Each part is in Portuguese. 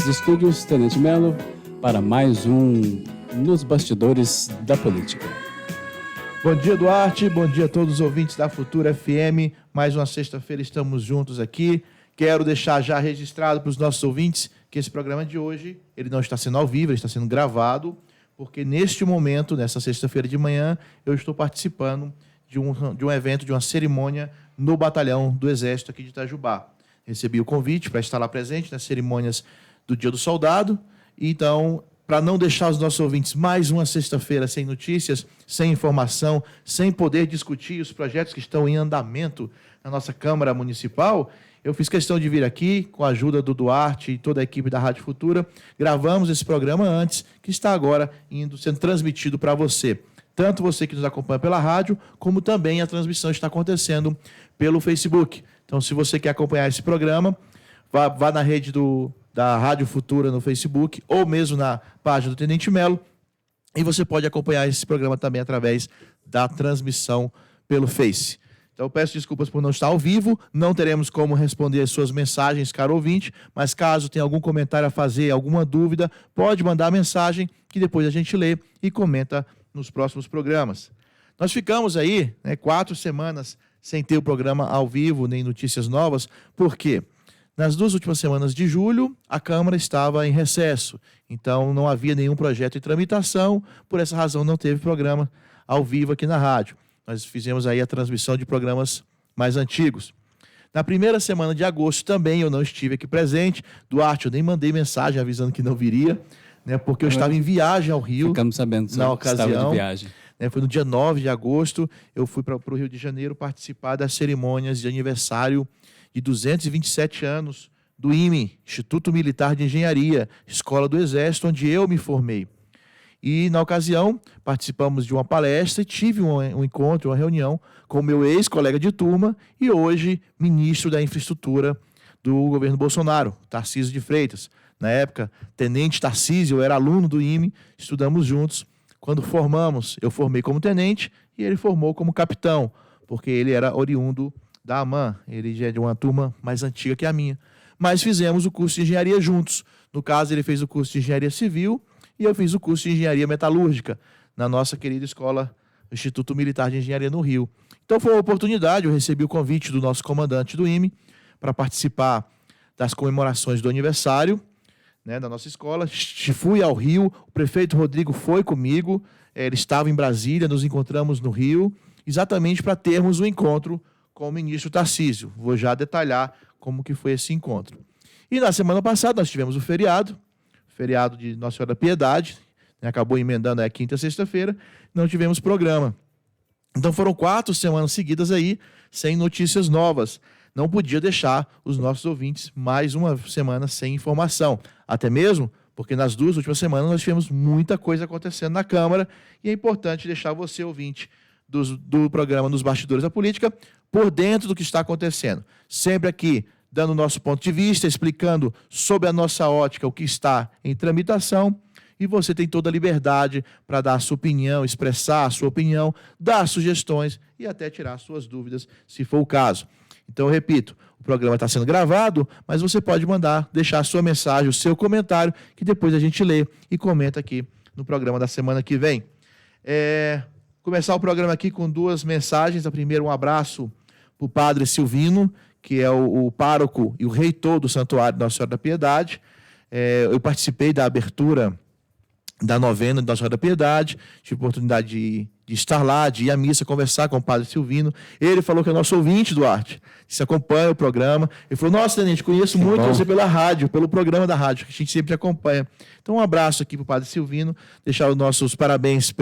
nossos estúdios, Tenente Melo, para mais um Nos Bastidores da Política. Bom dia, Duarte. Bom dia a todos os ouvintes da Futura FM. Mais uma sexta-feira estamos juntos aqui. Quero deixar já registrado para os nossos ouvintes que esse programa de hoje ele não está sendo ao vivo, ele está sendo gravado, porque neste momento, nessa sexta-feira de manhã, eu estou participando de um evento, de uma cerimônia no Batalhão do Exército aqui de Itajubá. Recebi o convite para estar lá presente nas cerimônias do Dia do Soldado. Então, para não deixar os nossos ouvintes mais uma sexta-feira sem notícias, sem informação, sem poder discutir os projetos que estão em andamento na nossa Câmara Municipal, eu fiz questão de vir aqui, com a ajuda do Duarte e toda a equipe da Rádio Futura. Gravamos esse programa antes, que está agora sendo transmitido para você. Tanto você que nos acompanha pela rádio, como também a transmissão está acontecendo pelo Facebook. Então, se você quer acompanhar esse programa, vá na rede da Rádio Futura no Facebook, ou mesmo na página do Tenente Melo, e você pode acompanhar esse programa também através da transmissão pelo Face. Então, eu peço desculpas por não estar ao vivo, não teremos como responder as suas mensagens, caro ouvinte, mas caso tenha algum comentário a fazer, alguma dúvida, pode mandar a mensagem, que depois a gente lê e comenta nos próximos programas. Nós ficamos aí 4 semanas sem ter o programa ao vivo, nem notícias novas, porque nas 2 últimas semanas de julho, a Câmara estava em recesso, então não havia nenhum projeto em tramitação, por essa razão não teve programa ao vivo aqui na rádio. Nós fizemos aí a transmissão de programas mais antigos. Na primeira semana de agosto também eu não estive aqui presente. Duarte, eu nem mandei mensagem avisando que não viria, porque eu estava em viagem ao Rio. Ficamos sabendo na ocasião, estava de viagem. Foi no dia 9 de agosto, eu fui para o Rio de Janeiro participar das cerimônias de aniversário de 227 anos do IME, Instituto Militar de Engenharia, Escola do Exército, onde eu me formei. E, na ocasião, participamos de uma palestra e tive um encontro, uma reunião com o meu ex-colega de turma e hoje ministro da Infraestrutura do governo Bolsonaro, Tarcísio de Freitas. Na época, tenente Tarcísio, eu era aluno do IME, estudamos juntos. Quando formamos, eu formei como tenente e ele formou como capitão, porque ele era oriundo da AMAN, ele já é de uma turma mais antiga que a minha. Mas fizemos o curso de engenharia juntos. No caso, ele fez o curso de engenharia civil e eu fiz o curso de engenharia metalúrgica na nossa querida escola, Instituto Militar de Engenharia no Rio. Então foi uma oportunidade, eu recebi o convite do nosso comandante do IME para participar das comemorações do aniversário da nossa escola. Fui ao Rio, o prefeito Rodrigo foi comigo, ele estava em Brasília, nos encontramos no Rio, exatamente para termos um encontro com o ministro Tarcísio. Vou já detalhar como que foi esse encontro. E na semana passada nós tivemos o feriado de Nossa Senhora da Piedade, acabou emendando a quinta e sexta-feira, não tivemos programa. Então foram 4 semanas seguidas aí, sem notícias novas. Não podia deixar os nossos ouvintes mais uma semana sem informação. Até mesmo porque nas 2 últimas semanas nós tivemos muita coisa acontecendo na Câmara e é importante deixar você, ouvinte do programa Nos Bastidores da Política, por dentro do que está acontecendo. Sempre aqui, dando o nosso ponto de vista, explicando sob a nossa ótica o que está em tramitação, e você tem toda a liberdade para dar a sua opinião, expressar a sua opinião, dar sugestões e até tirar suas dúvidas, se for o caso. Então, eu repito, o programa está sendo gravado, mas você pode deixar a sua mensagem, o seu comentário, que depois a gente lê e comenta aqui no programa da semana que vem. Começar o programa aqui com 2 mensagens. A primeira, um abraço para o padre Silvino, que é o pároco e o reitor do Santuário Nossa Senhora da Piedade. Eu participei da abertura da novena de Nossa Senhora da Piedade, tive a oportunidade de estar lá, de ir à missa, conversar com o padre Silvino. Ele falou que é nosso ouvinte, Duarte, que se acompanha o programa. Ele falou, nossa, tenente, conheço muito você pela rádio, pelo programa da rádio, que a gente sempre acompanha. Então, um abraço aqui para o padre Silvino, deixar os nossos parabéns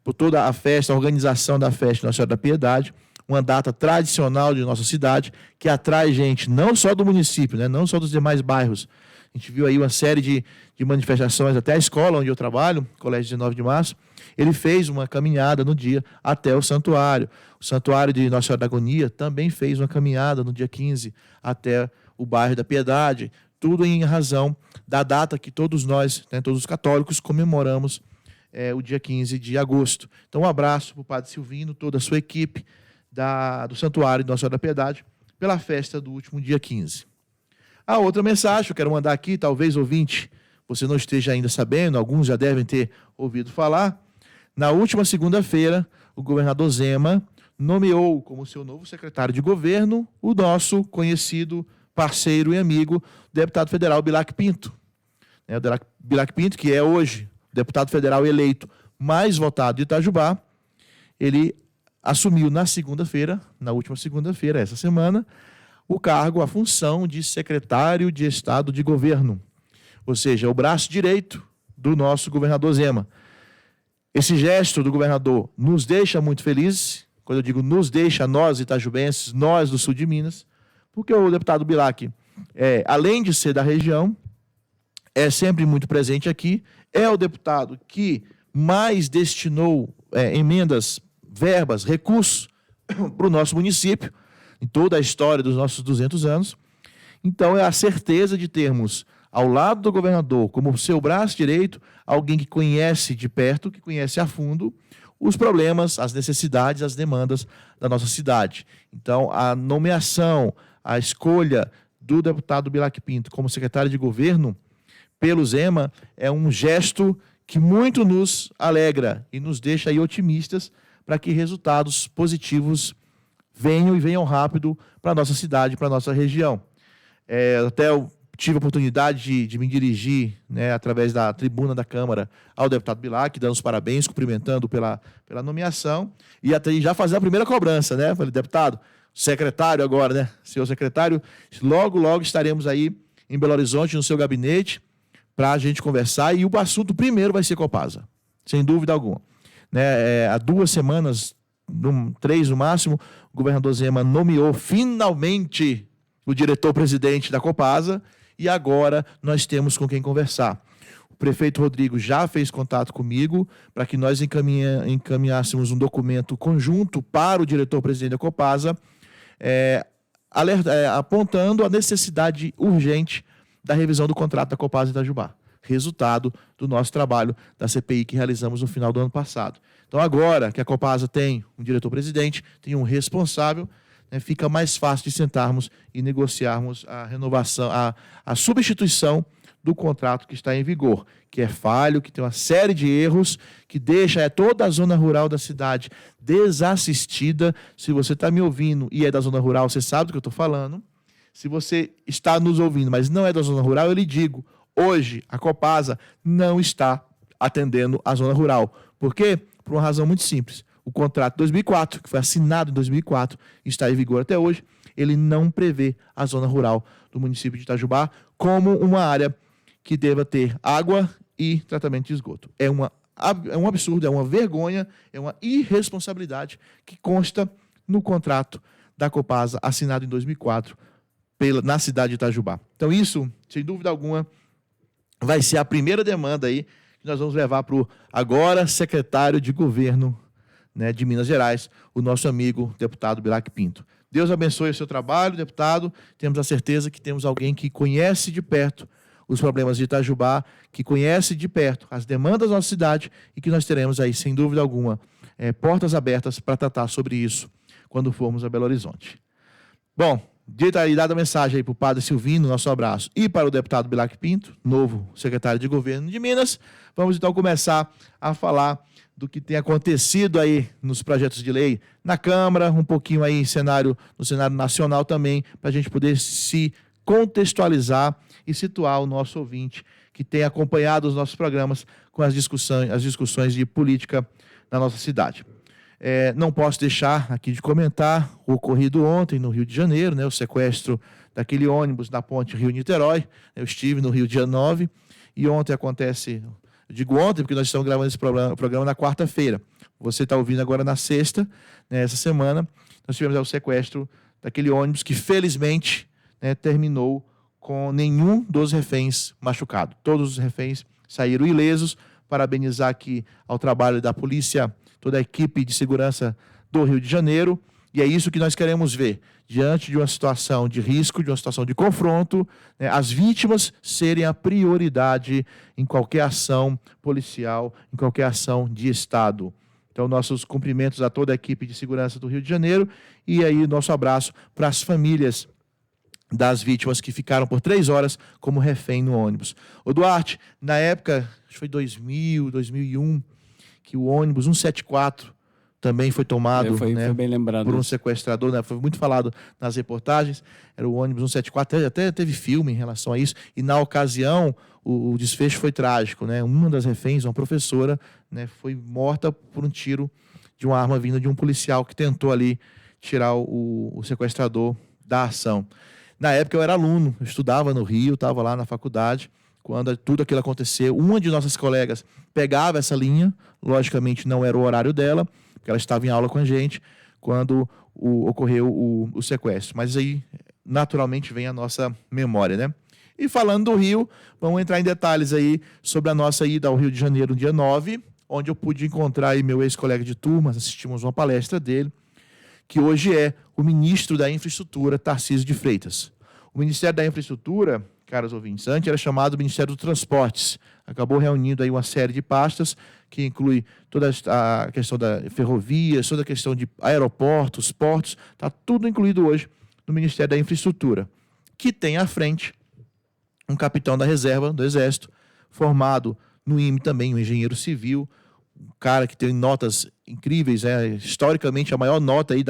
por toda a festa, a organização da festa de Nossa Senhora da Piedade, uma data tradicional de nossa cidade, que atrai gente, não só do município, não só dos demais bairros. A gente viu aí uma série de manifestações, até a escola onde eu trabalho, Colégio 19 de Março, ele fez uma caminhada no dia até o santuário. O santuário de Nossa Senhora da Agonia também fez uma caminhada no dia 15 até o bairro da Piedade, tudo em razão da data que todos nós, todos os católicos, comemoramos o dia 15 de agosto. Então, um abraço para o padre Silvino, toda a sua equipe do Santuário de Nossa Senhora da Piedade, pela festa do último dia 15. A outra mensagem que eu quero mandar aqui, talvez ouvinte, você não esteja ainda sabendo, alguns já devem ter ouvido falar. Na última segunda-feira, o governador Zema nomeou como seu novo secretário de governo o nosso conhecido parceiro e amigo, deputado federal Bilac Pinto. O Bilac Pinto, que é hoje o deputado federal eleito mais votado de Itajubá, ele assumiu na segunda-feira, na última segunda-feira, essa semana, o cargo, a função de secretário de Estado de Governo, ou seja, o braço direito do nosso governador Zema. Esse gesto do governador nos deixa muito felizes, quando eu digo nos deixa, nós itajubenses, nós do sul de Minas, porque o deputado Bilac, além de ser da região, é sempre muito presente aqui, é o deputado que mais destinou emendas, verbas, recursos para o nosso município, em toda a história dos nossos 200 anos. Então, é a certeza de termos, ao lado do governador, como seu braço direito, alguém que conhece de perto, que conhece a fundo os problemas, as necessidades, as demandas da nossa cidade. Então, a nomeação, a escolha do deputado Bilac Pinto como secretário de governo pelo Zema é um gesto que muito nos alegra e nos deixa aí otimistas para que resultados positivos venham e venham rápido para a nossa cidade, para a nossa região. Até eu tive a oportunidade de me dirigir, através da tribuna da Câmara, ao deputado Bilac, dando os parabéns, cumprimentando pela nomeação, e até já fazer a primeira cobrança, né? Falei, deputado, secretário agora, né? Senhor secretário, logo, logo estaremos aí em Belo Horizonte, no seu gabinete, para a gente conversar, e o assunto primeiro vai ser Copasa, sem dúvida alguma. Há 2 semanas, 3 no máximo, o governador Zema nomeou finalmente o diretor-presidente da Copasa, e agora nós temos com quem conversar. O prefeito Rodrigo já fez contato comigo para que nós encaminhássemos um documento conjunto para o diretor-presidente da Copasa, apontando a necessidade urgente da revisão do contrato da Copasa Itajubá, resultado do nosso trabalho da CPI que realizamos no final do ano passado. Então, agora que a Copasa tem um diretor-presidente, tem um responsável, fica mais fácil de sentarmos e negociarmos a renovação, a substituição do contrato que está em vigor, que é falho, que tem uma série de erros, que deixa toda a zona rural da cidade desassistida. Se você está me ouvindo e é da zona rural, você sabe do que eu estou falando. Se você está nos ouvindo, mas não é da zona rural, eu lhe digo, hoje a Copasa não está atendendo a zona rural. Por quê? Por uma razão muito simples. O contrato de 2004, que foi assinado em 2004 e está em vigor até hoje, ele não prevê a zona rural do município de Itajubá como uma área que deva ter água e tratamento de esgoto. É um absurdo, é uma vergonha, é uma irresponsabilidade que consta no contrato da Copasa assinado em 2004 na cidade de Itajubá. Então isso, sem dúvida alguma, vai ser a primeira demanda aí que nós vamos levar para o agora secretário de governo, de Minas Gerais, o nosso amigo deputado Bilac Pinto. Deus abençoe o seu trabalho, deputado. Temos a certeza que temos alguém que conhece de perto os problemas de Itajubá, que conhece de perto as demandas da nossa cidade e que nós teremos aí, sem dúvida alguma, portas abertas para tratar sobre isso quando formos a Belo Horizonte. Bom, dita aí, dada a mensagem aí para o padre Silvino, nosso abraço, e para o deputado Bilac Pinto, novo secretário de governo de Minas, vamos então começar a falar do que tem acontecido aí nos projetos de lei na Câmara, um pouquinho aí no cenário nacional também, para a gente poder se contextualizar e situar o nosso ouvinte que tem acompanhado os nossos programas com as discussões de política na nossa cidade. Não posso deixar aqui de comentar o ocorrido ontem no Rio de Janeiro, o sequestro daquele ônibus da ponte Rio-Niterói. Eu estive no Rio dia 9 e ontem acontece... Eu digo ontem porque nós estamos gravando esse programa na quarta-feira. Você está ouvindo agora na sexta, essa semana. Nós tivemos o sequestro daquele ônibus que, felizmente, terminou com nenhum dos reféns machucado. Todos os reféns saíram ilesos. Parabenizar aqui ao trabalho da polícia, toda a equipe de segurança do Rio de Janeiro. E é isso que nós queremos ver. Diante de uma situação de risco, de uma situação de confronto, as vítimas serem a prioridade em qualquer ação policial, em qualquer ação de Estado. Então, nossos cumprimentos a toda a equipe de segurança do Rio de Janeiro e aí nosso abraço para as famílias das vítimas que ficaram por 3 horas como refém no ônibus. O Duarte, na época, acho que foi 2000, 2001, que o ônibus 174 também foi tomado, Foi bem lembrado por um isso. sequestrador, né? Foi muito falado nas reportagens. Era o ônibus 174, até teve filme em relação a isso. E na ocasião, o desfecho foi trágico, né? Uma das reféns, uma professora, né, foi morta por um tiro de uma arma vinda de um policial que tentou ali tirar o sequestrador da ação. Na época eu era aluno, eu estudava no Rio, estava lá na faculdade. Quando tudo aquilo aconteceu, uma de nossas colegas pegava essa linha, logicamente não era o horário dela, porque ela estava em aula com a gente, quando ocorreu o sequestro. Mas aí, naturalmente, vem a nossa memória, né? E falando do Rio, vamos entrar em detalhes aí sobre a nossa ida ao Rio de Janeiro no dia 9, onde eu pude encontrar aí meu ex-colega de turma, assistimos uma palestra dele, que hoje é o ministro da Infraestrutura, Tarcísio de Freitas. O Ministério da Infraestrutura, caros ouvintes, antes era chamado Ministério dos Transportes. Acabou reunindo aí uma série de pastas que inclui toda a questão da ferrovia, toda a questão de aeroportos, portos, está tudo incluído hoje no Ministério da Infraestrutura, que tem à frente um capitão da reserva do Exército, formado no IME também, um engenheiro civil, um cara que tem notas incríveis, historicamente a maior nota aí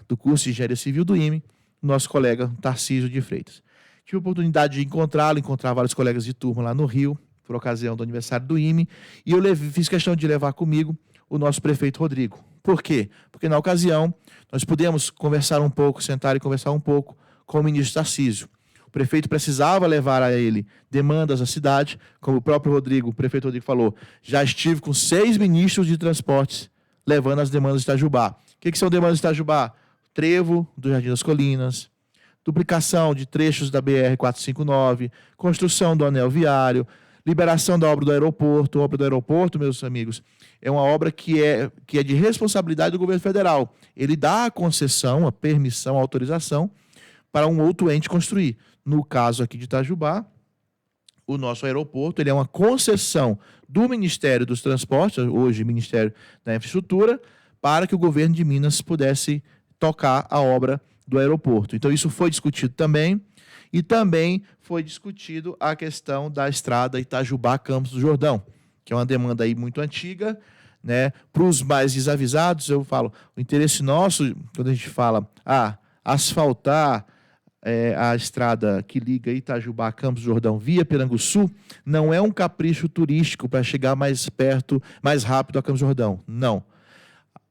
do curso de Engenharia Civil do IME, nosso colega Tarcísio de Freitas. Tive a oportunidade de encontrar vários colegas de turma lá no Rio, por ocasião do aniversário do IME, e eu fiz questão de levar comigo o nosso prefeito Rodrigo. Por quê? Porque na ocasião nós pudemos conversar um pouco, sentar e conversar um pouco com o ministro Tarcísio. O prefeito precisava levar a ele demandas da cidade, como o próprio Rodrigo, o prefeito Rodrigo falou, já estive com 6 ministros de transportes levando as demandas de Itajubá. O que são demandas de Itajubá? Trevo do Jardim das Colinas, duplicação de trechos da BR-459, construção do anel viário, liberação da obra do aeroporto. A obra do aeroporto, meus amigos, é uma obra que é de responsabilidade do governo federal. Ele dá a concessão, a permissão, a autorização para um outro ente construir. No caso aqui de Itajubá, o nosso aeroporto ele é uma concessão do Ministério dos Transportes, hoje Ministério da Infraestrutura, para que o governo de Minas pudesse tocar a obra do aeroporto. Então isso foi discutido também, e também foi discutido a questão da estrada Itajubá-Campos do Jordão, que é uma demanda aí muito antiga, né? Para os mais desavisados, eu falo, o interesse nosso, quando a gente fala, asfaltar a estrada que liga Itajubá a Campos do Jordão via Piranguçu, não é um capricho turístico para chegar mais perto, mais rápido a Campos do Jordão. Não.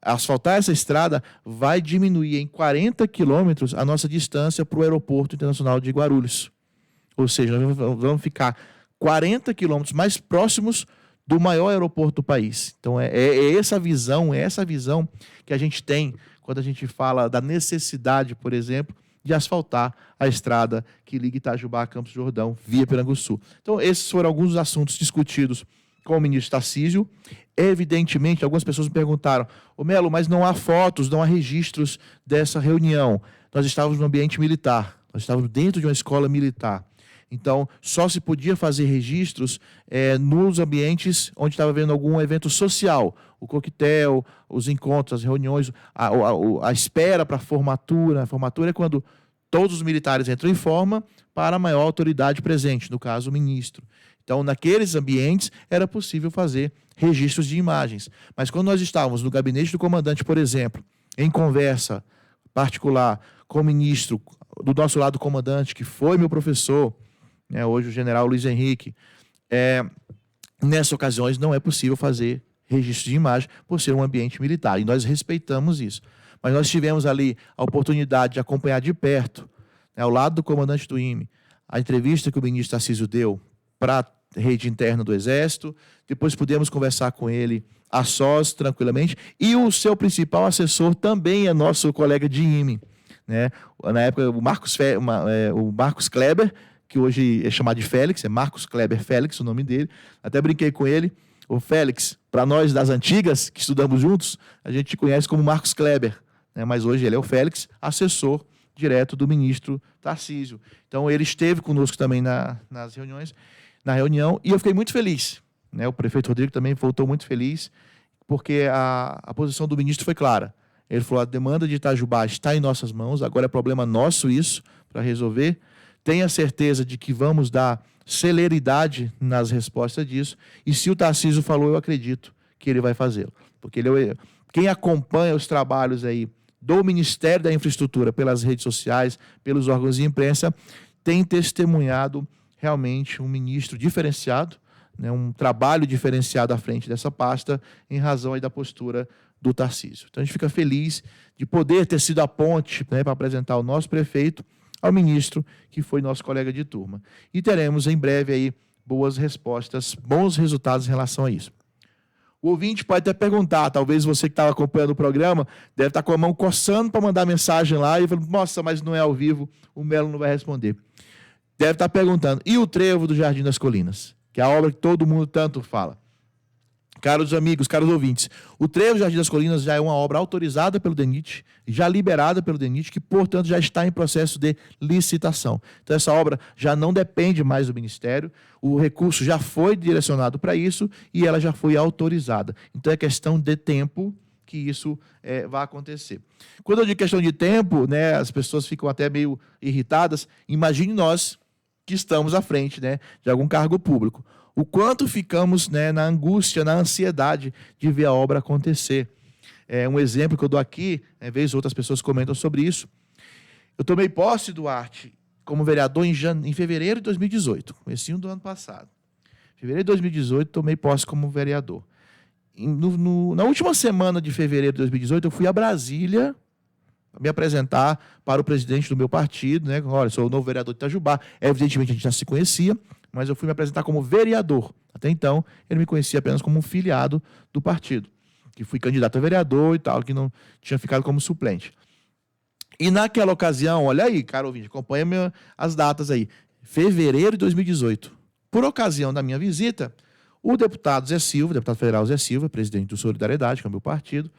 Asfaltar essa estrada vai diminuir em 40 quilômetros a nossa distância para o Aeroporto Internacional de Guarulhos. Ou seja, nós vamos ficar 40 quilômetros mais próximos do maior aeroporto do país. Então, é essa visão que a gente tem quando a gente fala da necessidade, por exemplo, de asfaltar a estrada que liga Itajubá a Campos do Jordão via Piranguçu. Então, esses foram alguns dos assuntos discutidos com o ministro Tarcísio. Evidentemente, algumas pessoas me perguntaram, Melo, mas não há fotos, não há registros dessa reunião. Nós estávamos no ambiente militar, nós estávamos dentro de uma escola militar. Então, só se podia fazer registros nos ambientes onde estava havendo algum evento social, o coquetel, os encontros, as reuniões, a espera para a formatura. A formatura é quando todos os militares entram em forma para a maior autoridade presente, no caso, o ministro. Então, naqueles ambientes, era possível fazer registros de imagens. Mas quando nós estávamos no gabinete do comandante, por exemplo, em conversa particular com o ministro, do nosso lado, o comandante, que foi meu professor, hoje o general Luiz Henrique, nessas ocasiões não é possível fazer registro de imagem por ser um ambiente militar, e nós respeitamos isso. Mas nós tivemos ali a oportunidade de acompanhar de perto, ao lado do comandante do IME, a entrevista que o ministro Tarcísio deu para a rede interna do Exército, depois pudemos conversar com ele a sós, tranquilamente, e o seu principal assessor também é nosso colega de IME, né? Na época, o Marcos Kleber, que hoje é chamado de Félix, é Marcos Kleber Félix, o nome dele. Até brinquei com ele. O Félix, para nós das antigas, que estudamos juntos, a gente conhece como Marcos Kleber, né? Mas hoje ele é o Félix, assessor direto do ministro Tarcísio. Então, ele esteve conosco também na reunião, e eu fiquei muito feliz, né? O prefeito Rodrigo também voltou muito feliz, porque a posição do ministro foi clara. Ele falou, a demanda de Itajubá está em nossas mãos, agora é problema nosso isso, para resolver. Tenha certeza de que vamos dar celeridade nas respostas disso. E se o Tarcísio falou, eu acredito que ele vai fazê-lo. Porque quem acompanha os trabalhos aí do Ministério da Infraestrutura pelas redes sociais, pelos órgãos de imprensa, tem testemunhado realmente um ministro diferenciado, né, um trabalho diferenciado à frente dessa pasta, em razão aí da postura do Tarcísio. Então, a gente fica feliz de poder ter sido a ponte, né, para apresentar o nosso prefeito ao ministro, que foi nosso colega de turma. E teremos, em breve, aí, boas respostas, bons resultados em relação a isso. O ouvinte pode até perguntar, talvez você que estava acompanhando o programa, deve estar com a mão coçando para mandar mensagem lá e falando, nossa, mas não é ao vivo, o Melo não vai responder. Deve estar perguntando, e o trevo do Jardim das Colinas? Que é a obra que todo mundo tanto fala. Caros amigos, caros ouvintes, o trevo do Jardim das Colinas já é uma obra autorizada pelo DENIT, já liberada pelo DENIT, que, portanto, já está em processo de licitação. Então, essa obra já não depende mais do Ministério, o recurso já foi direcionado para isso e ela já foi autorizada. Então, é questão de tempo que isso vai acontecer. Quando eu digo questão de tempo, né, as pessoas ficam até meio irritadas. Imagine nós que estamos à frente, né, de algum cargo público. O quanto ficamos, né, na angústia, na ansiedade de ver a obra acontecer. Um exemplo que eu dou aqui, às vezes outras pessoas comentam sobre isso. Eu tomei posse, Duarte, como vereador em fevereiro de 2018, comecinho do ano passado. Em fevereiro de 2018, tomei posse como vereador. Na última semana de fevereiro de 2018, eu fui a Brasília me apresentar para o presidente do meu partido, né? Olha, sou o novo vereador de Itajubá. Evidentemente, a gente já se conhecia, mas eu fui me apresentar como vereador. Até então, ele me conhecia apenas como um filiado do partido, que fui candidato a vereador e tal, que não tinha ficado como suplente. E naquela ocasião, olha aí, caro ouvinte, acompanha as datas aí, fevereiro de 2018. Por ocasião da minha visita, o deputado Zé Silva, deputado federal Zé Silva, presidente do Solidariedade, que é o meu partido,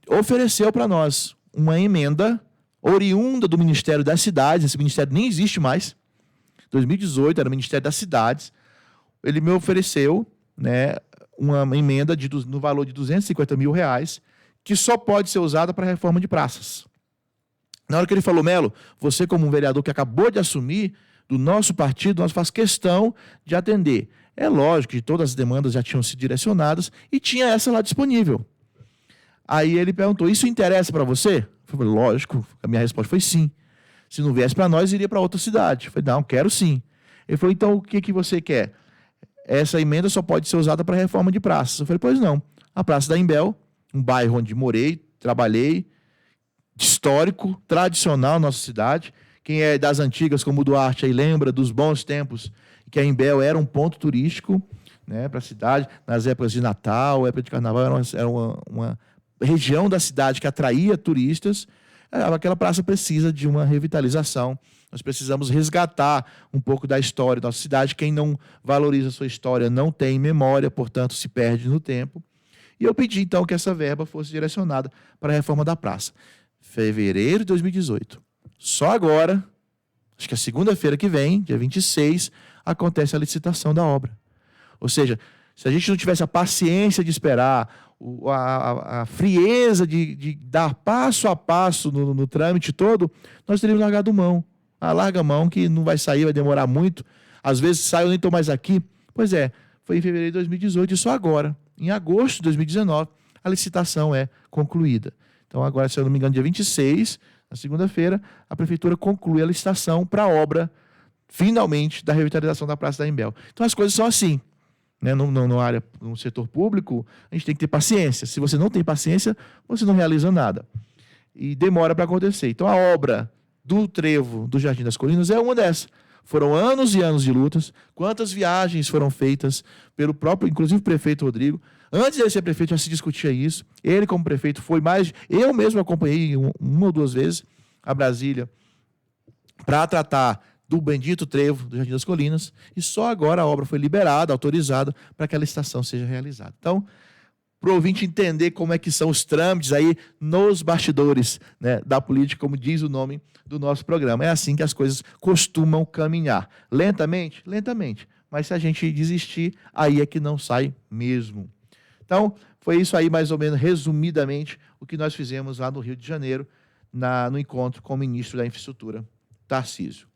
ofereceu para nós uma emenda oriunda do Ministério das Cidades. Esse ministério nem existe mais. 2018 era o Ministério das Cidades. Ele me ofereceu, né, uma emenda no valor de R$250 mil, que só pode ser usada para a reforma de praças. Na hora que ele falou, Melo, você como um vereador que acabou de assumir do nosso partido, nós faz questão de atender. É lógico que todas as demandas já tinham sido direcionadas e tinha essa lá disponível. Aí ele perguntou, isso interessa para você? Eu falei, lógico, a minha resposta foi sim. Se não viesse para nós, iria para outra cidade. Eu falei, não, quero sim. Ele falou, então o que você quer? Essa emenda só pode ser usada para reforma de praças. Eu falei, pois não. A Praça da Imbel, um bairro onde morei, trabalhei, histórico, tradicional na nossa cidade. Quem é das antigas, como o Duarte, aí lembra dos bons tempos que a Imbel era um ponto turístico, né, para a cidade, nas épocas de Natal, época de Carnaval, era uma região da cidade que atraía turistas. Aquela praça precisa de uma revitalização. Nós precisamos resgatar um pouco da história da nossa cidade. Quem não valoriza a sua história não tem memória, portanto, se perde no tempo. E eu pedi, então, que essa verba fosse direcionada para a reforma da praça. Fevereiro de 2018. Só agora, acho que a segunda-feira que vem, dia 26, acontece a licitação da obra. Ou seja, se a gente não tivesse a paciência de esperar, a frieza de dar passo a passo no trâmite todo, nós teríamos largado mão. Larga mão que não vai sair, vai demorar muito. Às vezes sai, eu nem estou mais aqui. Pois é, foi em fevereiro de 2018 e só agora, em agosto de 2019, a licitação é concluída. Então agora, se eu não me engano, dia 26, na segunda-feira, a prefeitura conclui a licitação para a obra, finalmente, da revitalização da Praça da Imbel. Então as coisas são assim. Né, no setor público, a gente tem que ter paciência. Se você não tem paciência, você não realiza nada. E demora para acontecer. Então, a obra do trevo do Jardim das Colinas é uma dessas. Foram anos e anos de lutas. Quantas viagens foram feitas pelo próprio, inclusive, prefeito Rodrigo. Antes de ele ser prefeito, já se discutia isso. Ele, como prefeito, foi mais... Eu mesmo acompanhei uma ou duas vezes a Brasília para tratar do bendito trevo do Jardim das Colinas, e só agora a obra foi liberada, autorizada, para que a licitação seja realizada. Então, para o ouvinte entender como é que são os trâmites aí nos bastidores, né, da política, como diz o nome do nosso programa. É assim que as coisas costumam caminhar. Lentamente? Lentamente. Mas se a gente desistir, aí é que não sai mesmo. Então, foi isso aí, mais ou menos, resumidamente, o que nós fizemos lá no Rio de Janeiro, no encontro com o ministro da Infraestrutura, Tarcísio.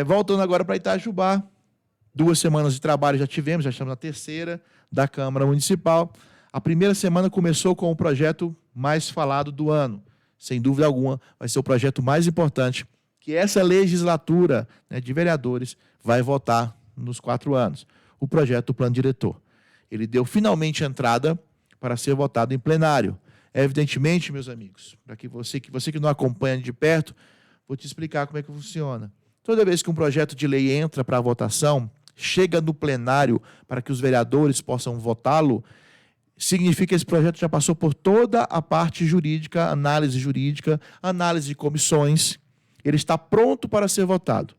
Voltando agora para Itajubá, 2 semanas de trabalho já tivemos, já estamos na terceira da Câmara Municipal. A primeira semana começou com o projeto mais falado do ano. Sem dúvida alguma, vai ser o projeto mais importante que essa legislatura, né, de vereadores vai votar nos 4 anos. O projeto do Plano Diretor. Ele deu finalmente entrada para ser votado em plenário. Evidentemente, meus amigos, para que você que não acompanha de perto, vou te explicar como é que funciona. Toda vez que um projeto de lei entra para a votação, chega no plenário para que os vereadores possam votá-lo, significa que esse projeto já passou por toda a parte jurídica, análise de comissões. Ele está pronto para ser votado.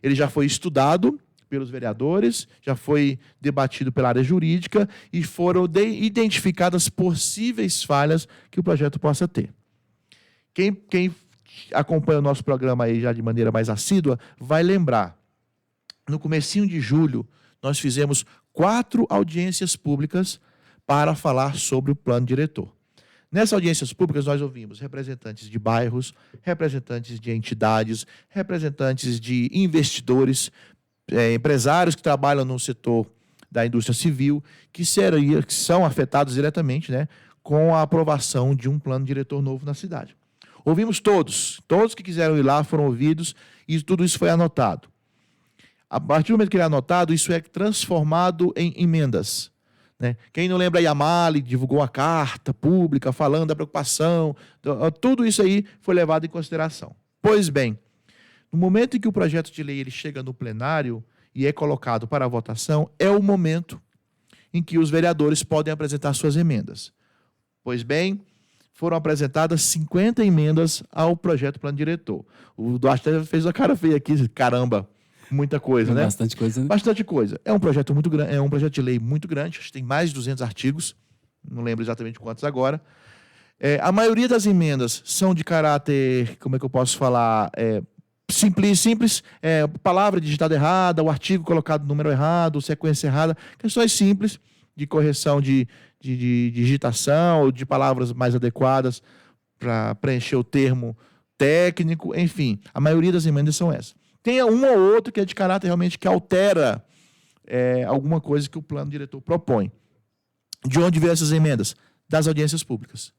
Ele já foi estudado pelos vereadores, já foi debatido pela área jurídica e foram identificadas possíveis falhas que o projeto possa ter. Quem acompanha o nosso programa aí já de maneira mais assídua vai lembrar. No comecinho de julho, nós fizemos 4 audiências públicas para falar sobre o plano diretor. Nessas audiências públicas, nós ouvimos representantes de bairros, representantes de entidades, representantes de investidores, empresários que trabalham no setor da indústria civil, que são afetados diretamente, né, com a aprovação de um plano diretor novo na cidade. Ouvimos todos que quiseram ir lá foram ouvidos e tudo isso foi anotado. A partir do momento que ele é anotado, isso é transformado em emendas. Né? Quem não lembra, a Yamali divulgou uma carta pública falando da preocupação, tudo isso aí foi levado em consideração. Pois bem, no momento em que o projeto de lei ele chega no plenário e é colocado para a votação, é o momento em que os vereadores podem apresentar suas emendas. Pois bem, foram apresentadas 50 emendas ao projeto Plano Diretor. O Duarte fez a cara feia aqui, caramba, muita coisa, né? Bastante coisa, né? Bastante coisa. É um projeto muito grande, é um projeto de lei muito grande, acho que tem mais de 200 artigos, não lembro exatamente quantos agora. A maioria das emendas são de caráter, como é que eu posso falar, simples, palavra digitada errada, o artigo colocado no número errado, sequência errada, questões simples de correção de digitação ou de palavras mais adequadas para preencher o termo técnico, enfim, a maioria das emendas são essas. Tem um ou outro que é de caráter realmente que altera alguma coisa que o plano diretor propõe. De onde vêm essas emendas? Das audiências públicas.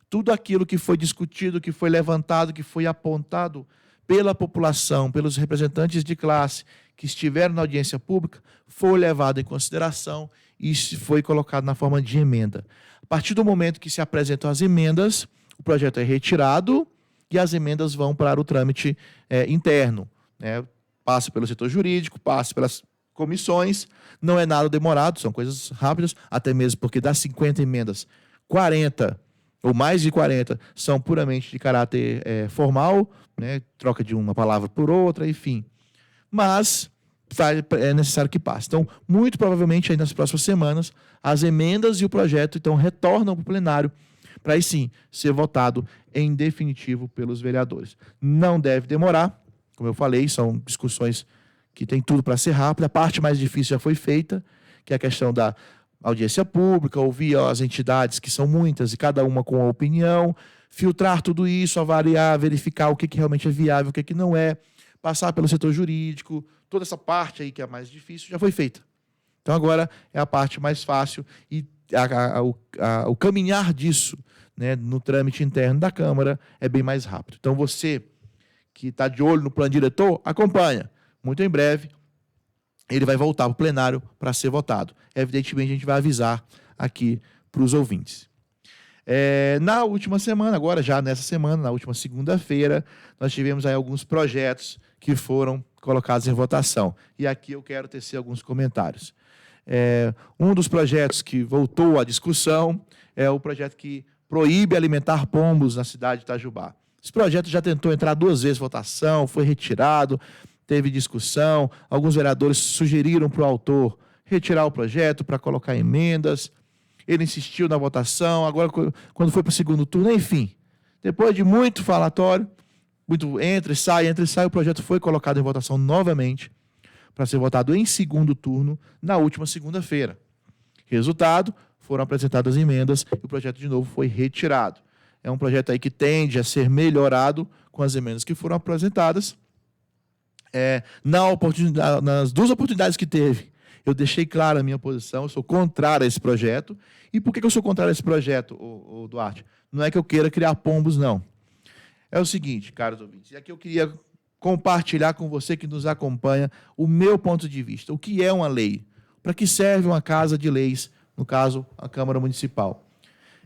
Tudo aquilo que foi discutido, que foi levantado, que foi apontado pela população, pelos representantes de classe que estiveram na audiência pública, foi levado em consideração e foi colocado na forma de emenda. A partir do momento que se apresentam as emendas, o projeto é retirado e as emendas vão para o trâmite interno. Passa pelo setor jurídico, passa pelas comissões, não é nada demorado, são coisas rápidas, até mesmo porque das 50 emendas, 40 ou mais de 40 são puramente de caráter formal, né, troca de uma palavra por outra, enfim. Mas é necessário que passe. Então, muito provavelmente, aí nas próximas semanas, as emendas e o projeto então retornam para o plenário, para aí sim ser votado em definitivo pelos vereadores. Não deve demorar, como eu falei, são discussões que tem tudo para ser rápida. A parte mais difícil já foi feita, que é a questão da audiência pública, ouvir as entidades, que são muitas, e cada uma com a opinião, filtrar tudo isso, avaliar, verificar o que realmente é viável, o que não é, passar pelo setor jurídico, toda essa parte aí que é a mais difícil já foi feita. Então agora é a parte mais fácil e o caminhar disso, né, no trâmite interno da Câmara é bem mais rápido. Então você que está de olho no plano diretor, acompanha. Muito em breve, ele vai voltar para o plenário para ser votado. Evidentemente, a gente vai avisar aqui para os ouvintes. Na última semana, agora já nessa semana, na última segunda-feira, nós tivemos aí alguns projetos que foram colocados em votação. E aqui eu quero tecer alguns comentários. Um dos projetos que voltou à discussão é o projeto que proíbe alimentar pombos na cidade de Itajubá. Esse projeto já tentou entrar 2 vezes em votação, foi retirado, teve discussão, alguns vereadores sugeriram para o autor retirar o projeto para colocar emendas, ele insistiu na votação, agora quando foi para o segundo turno, enfim, depois de muito falatório, muito entra e sai, o projeto foi colocado em votação novamente para ser votado em segundo turno na última segunda-feira. Resultado, foram apresentadas emendas e o projeto de novo foi retirado. É um projeto aí que tende a ser melhorado com as emendas que foram apresentadas. Nas duas oportunidades que teve, eu deixei clara a minha posição, eu sou contrário a esse projeto. E por que eu sou contrário a esse projeto, Duarte? Não é que eu queira criar pombos, não. É o seguinte, caros ouvintes, e aqui eu queria compartilhar com você que nos acompanha o meu ponto de vista. O que é uma lei? Para que serve uma casa de leis, no caso, a Câmara Municipal?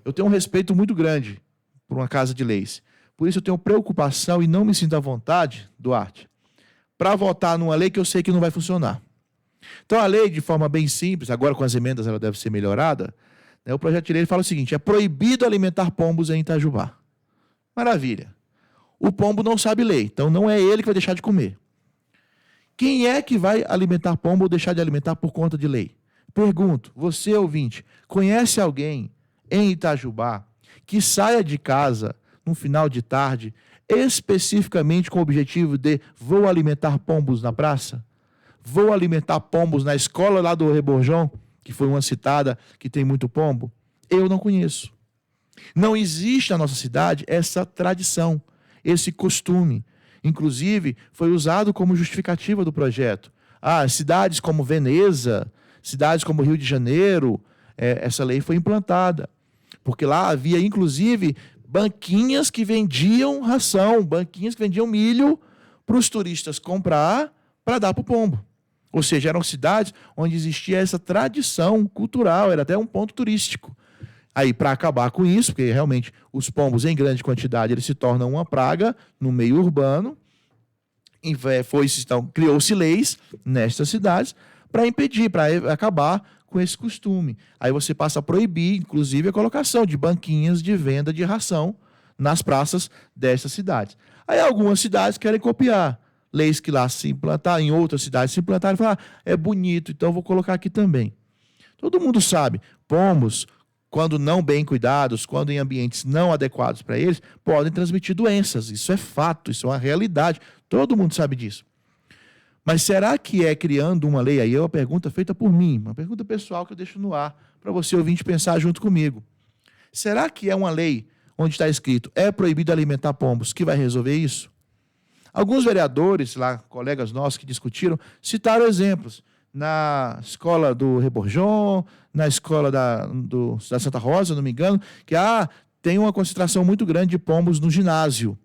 Eu tenho um respeito muito grande por uma casa de leis. Por isso eu tenho preocupação e não me sinto à vontade, Duarte, para votar numa lei que eu sei que não vai funcionar. Então, a lei, de forma bem simples, agora com as emendas ela deve ser melhorada, né, o projeto de lei fala o seguinte: é proibido alimentar pombos em Itajubá. Maravilha. O pombo não sabe ler, então não é ele que vai deixar de comer. Quem é que vai alimentar pombo ou deixar de alimentar por conta de lei? Pergunto, você ouvinte, conhece alguém em Itajubá que saia de casa no final de tarde, especificamente com o objetivo de vou alimentar pombos na praça? Vou alimentar pombos na escola lá do Reborjão, que foi uma citada que tem muito pombo? Eu não conheço. Não existe na nossa cidade essa tradição, esse costume. Inclusive, foi usado como justificativa do projeto. Cidades como Veneza, cidades como Rio de Janeiro, essa lei foi implantada. Porque lá havia, inclusive, banquinhas que vendiam ração, banquinhas que vendiam milho para os turistas comprar para dar para o pombo. Ou seja, eram cidades onde existia essa tradição cultural, era até um ponto turístico. Aí, para acabar com isso, porque realmente os pombos em grande quantidade eles se tornam uma praga no meio urbano, então, criou-se leis nestas cidades para impedir, para acabar com esse costume. Aí você passa a proibir, inclusive, a colocação de banquinhas de venda de ração nas praças dessas cidades. Aí algumas cidades querem copiar leis que lá se implantaram, em outras cidades se implantaram, e falar, é bonito, então eu vou colocar aqui também. Todo mundo sabe, pombos, quando não bem cuidados, quando em ambientes não adequados para eles, podem transmitir doenças. Isso é fato, isso é uma realidade. Todo mundo sabe disso. Mas será que é criando uma lei? Aí é uma pergunta feita por mim, uma pergunta pessoal que eu deixo no ar, para você ouvinte pensar junto comigo. Será que é uma lei onde está escrito é proibido alimentar pombos que vai resolver isso? Alguns vereadores, lá, colegas nossos que discutiram, citaram exemplos. Na escola do Reborjão, na escola da Santa Rosa, não me engano, que tem uma concentração muito grande de pombos no ginásio.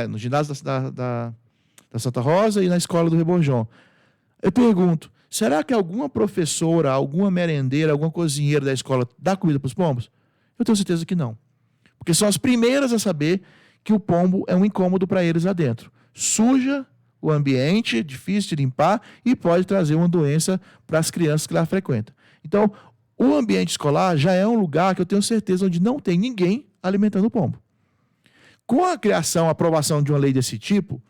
No ginásio da Santa Rosa e na escola do Reborjão. Eu pergunto, será que alguma professora, alguma merendeira, alguma cozinheira da escola dá comida para os pombos? Eu tenho certeza que não. Porque são as primeiras a saber que o pombo é um incômodo para eles lá dentro. Suja o ambiente, difícil de limpar e pode trazer uma doença para as crianças que lá frequentam. Então, o ambiente escolar já é um lugar que eu tenho certeza onde não tem ninguém alimentando o pombo. Com a criação, a aprovação de uma lei desse tipo,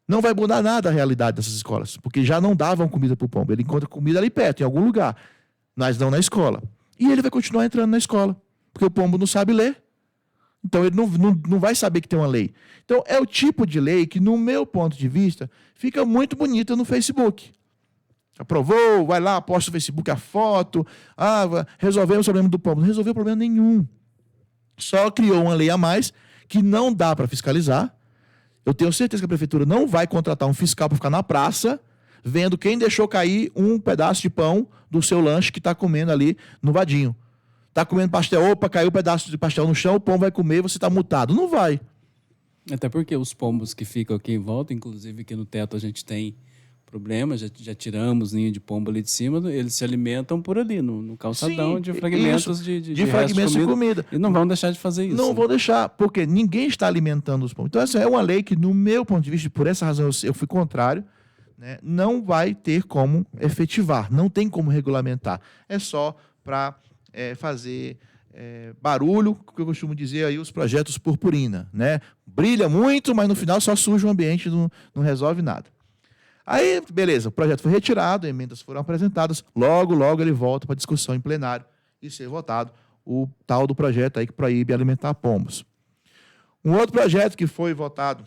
não vai mudar nada a realidade dessas escolas, porque já não davam comida para o pombo. Ele encontra comida ali perto, em algum lugar, mas não na escola. E ele vai continuar entrando na escola, porque o pombo não sabe ler. Então, ele não vai saber que tem uma lei. Então, é o tipo de lei que, no meu ponto de vista, fica muito bonita no Facebook. Aprovou, vai lá, posta no Facebook a foto, resolvemos o problema do pombo. Não resolveu problema nenhum. Só criou uma lei a mais que não dá para fiscalizar. Eu tenho certeza que a prefeitura não vai contratar um fiscal para ficar na praça, vendo quem deixou cair um pedaço de pão do seu lanche que está comendo ali no vadinho. Está comendo pastel, caiu um pedaço de pastel no chão, o pombo vai comer, você está multado. Não vai. Até porque os pombos que ficam aqui em volta, inclusive aqui no teto a gente tem problema, já tiramos ninho de pombo ali de cima, eles se alimentam por ali, no calçadão. Sim, de fragmentos de fragmentos de comida. E não vão deixar de fazer isso. Não vão deixar, porque ninguém está alimentando os pombos. Então, essa é uma lei que, no meu ponto de vista, por essa razão eu fui contrário, né, não vai ter como efetivar, não tem como regulamentar. É só para fazer barulho, que eu costumo dizer aí, os projetos purpurina, né? Brilha muito, mas no final só suja o ambiente, não resolve nada. Aí, beleza, o projeto foi retirado, emendas foram apresentadas, logo ele volta para discussão em plenário e ser votado o tal do projeto aí que proíbe alimentar pombos. Um outro projeto que foi votado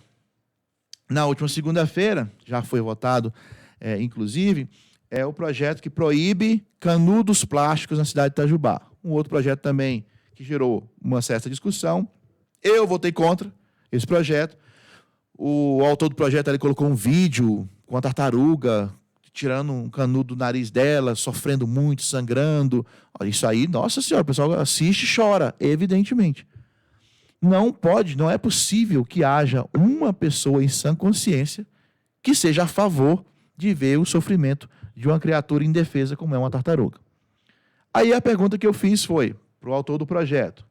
na última segunda-feira, já foi votado, inclusive, é o projeto que proíbe canudos plásticos na cidade de Itajubá. Um outro projeto também que gerou uma certa discussão. Eu votei contra esse projeto. O autor do projeto ele colocou um vídeo com a tartaruga tirando um canudo do nariz dela, sofrendo muito, sangrando. Isso aí, nossa senhora, o pessoal assiste e chora, evidentemente. Não é possível que haja uma pessoa em sã consciência que seja a favor de ver o sofrimento de uma criatura indefesa como é uma tartaruga. Aí a pergunta que eu fiz foi para o autor do projeto.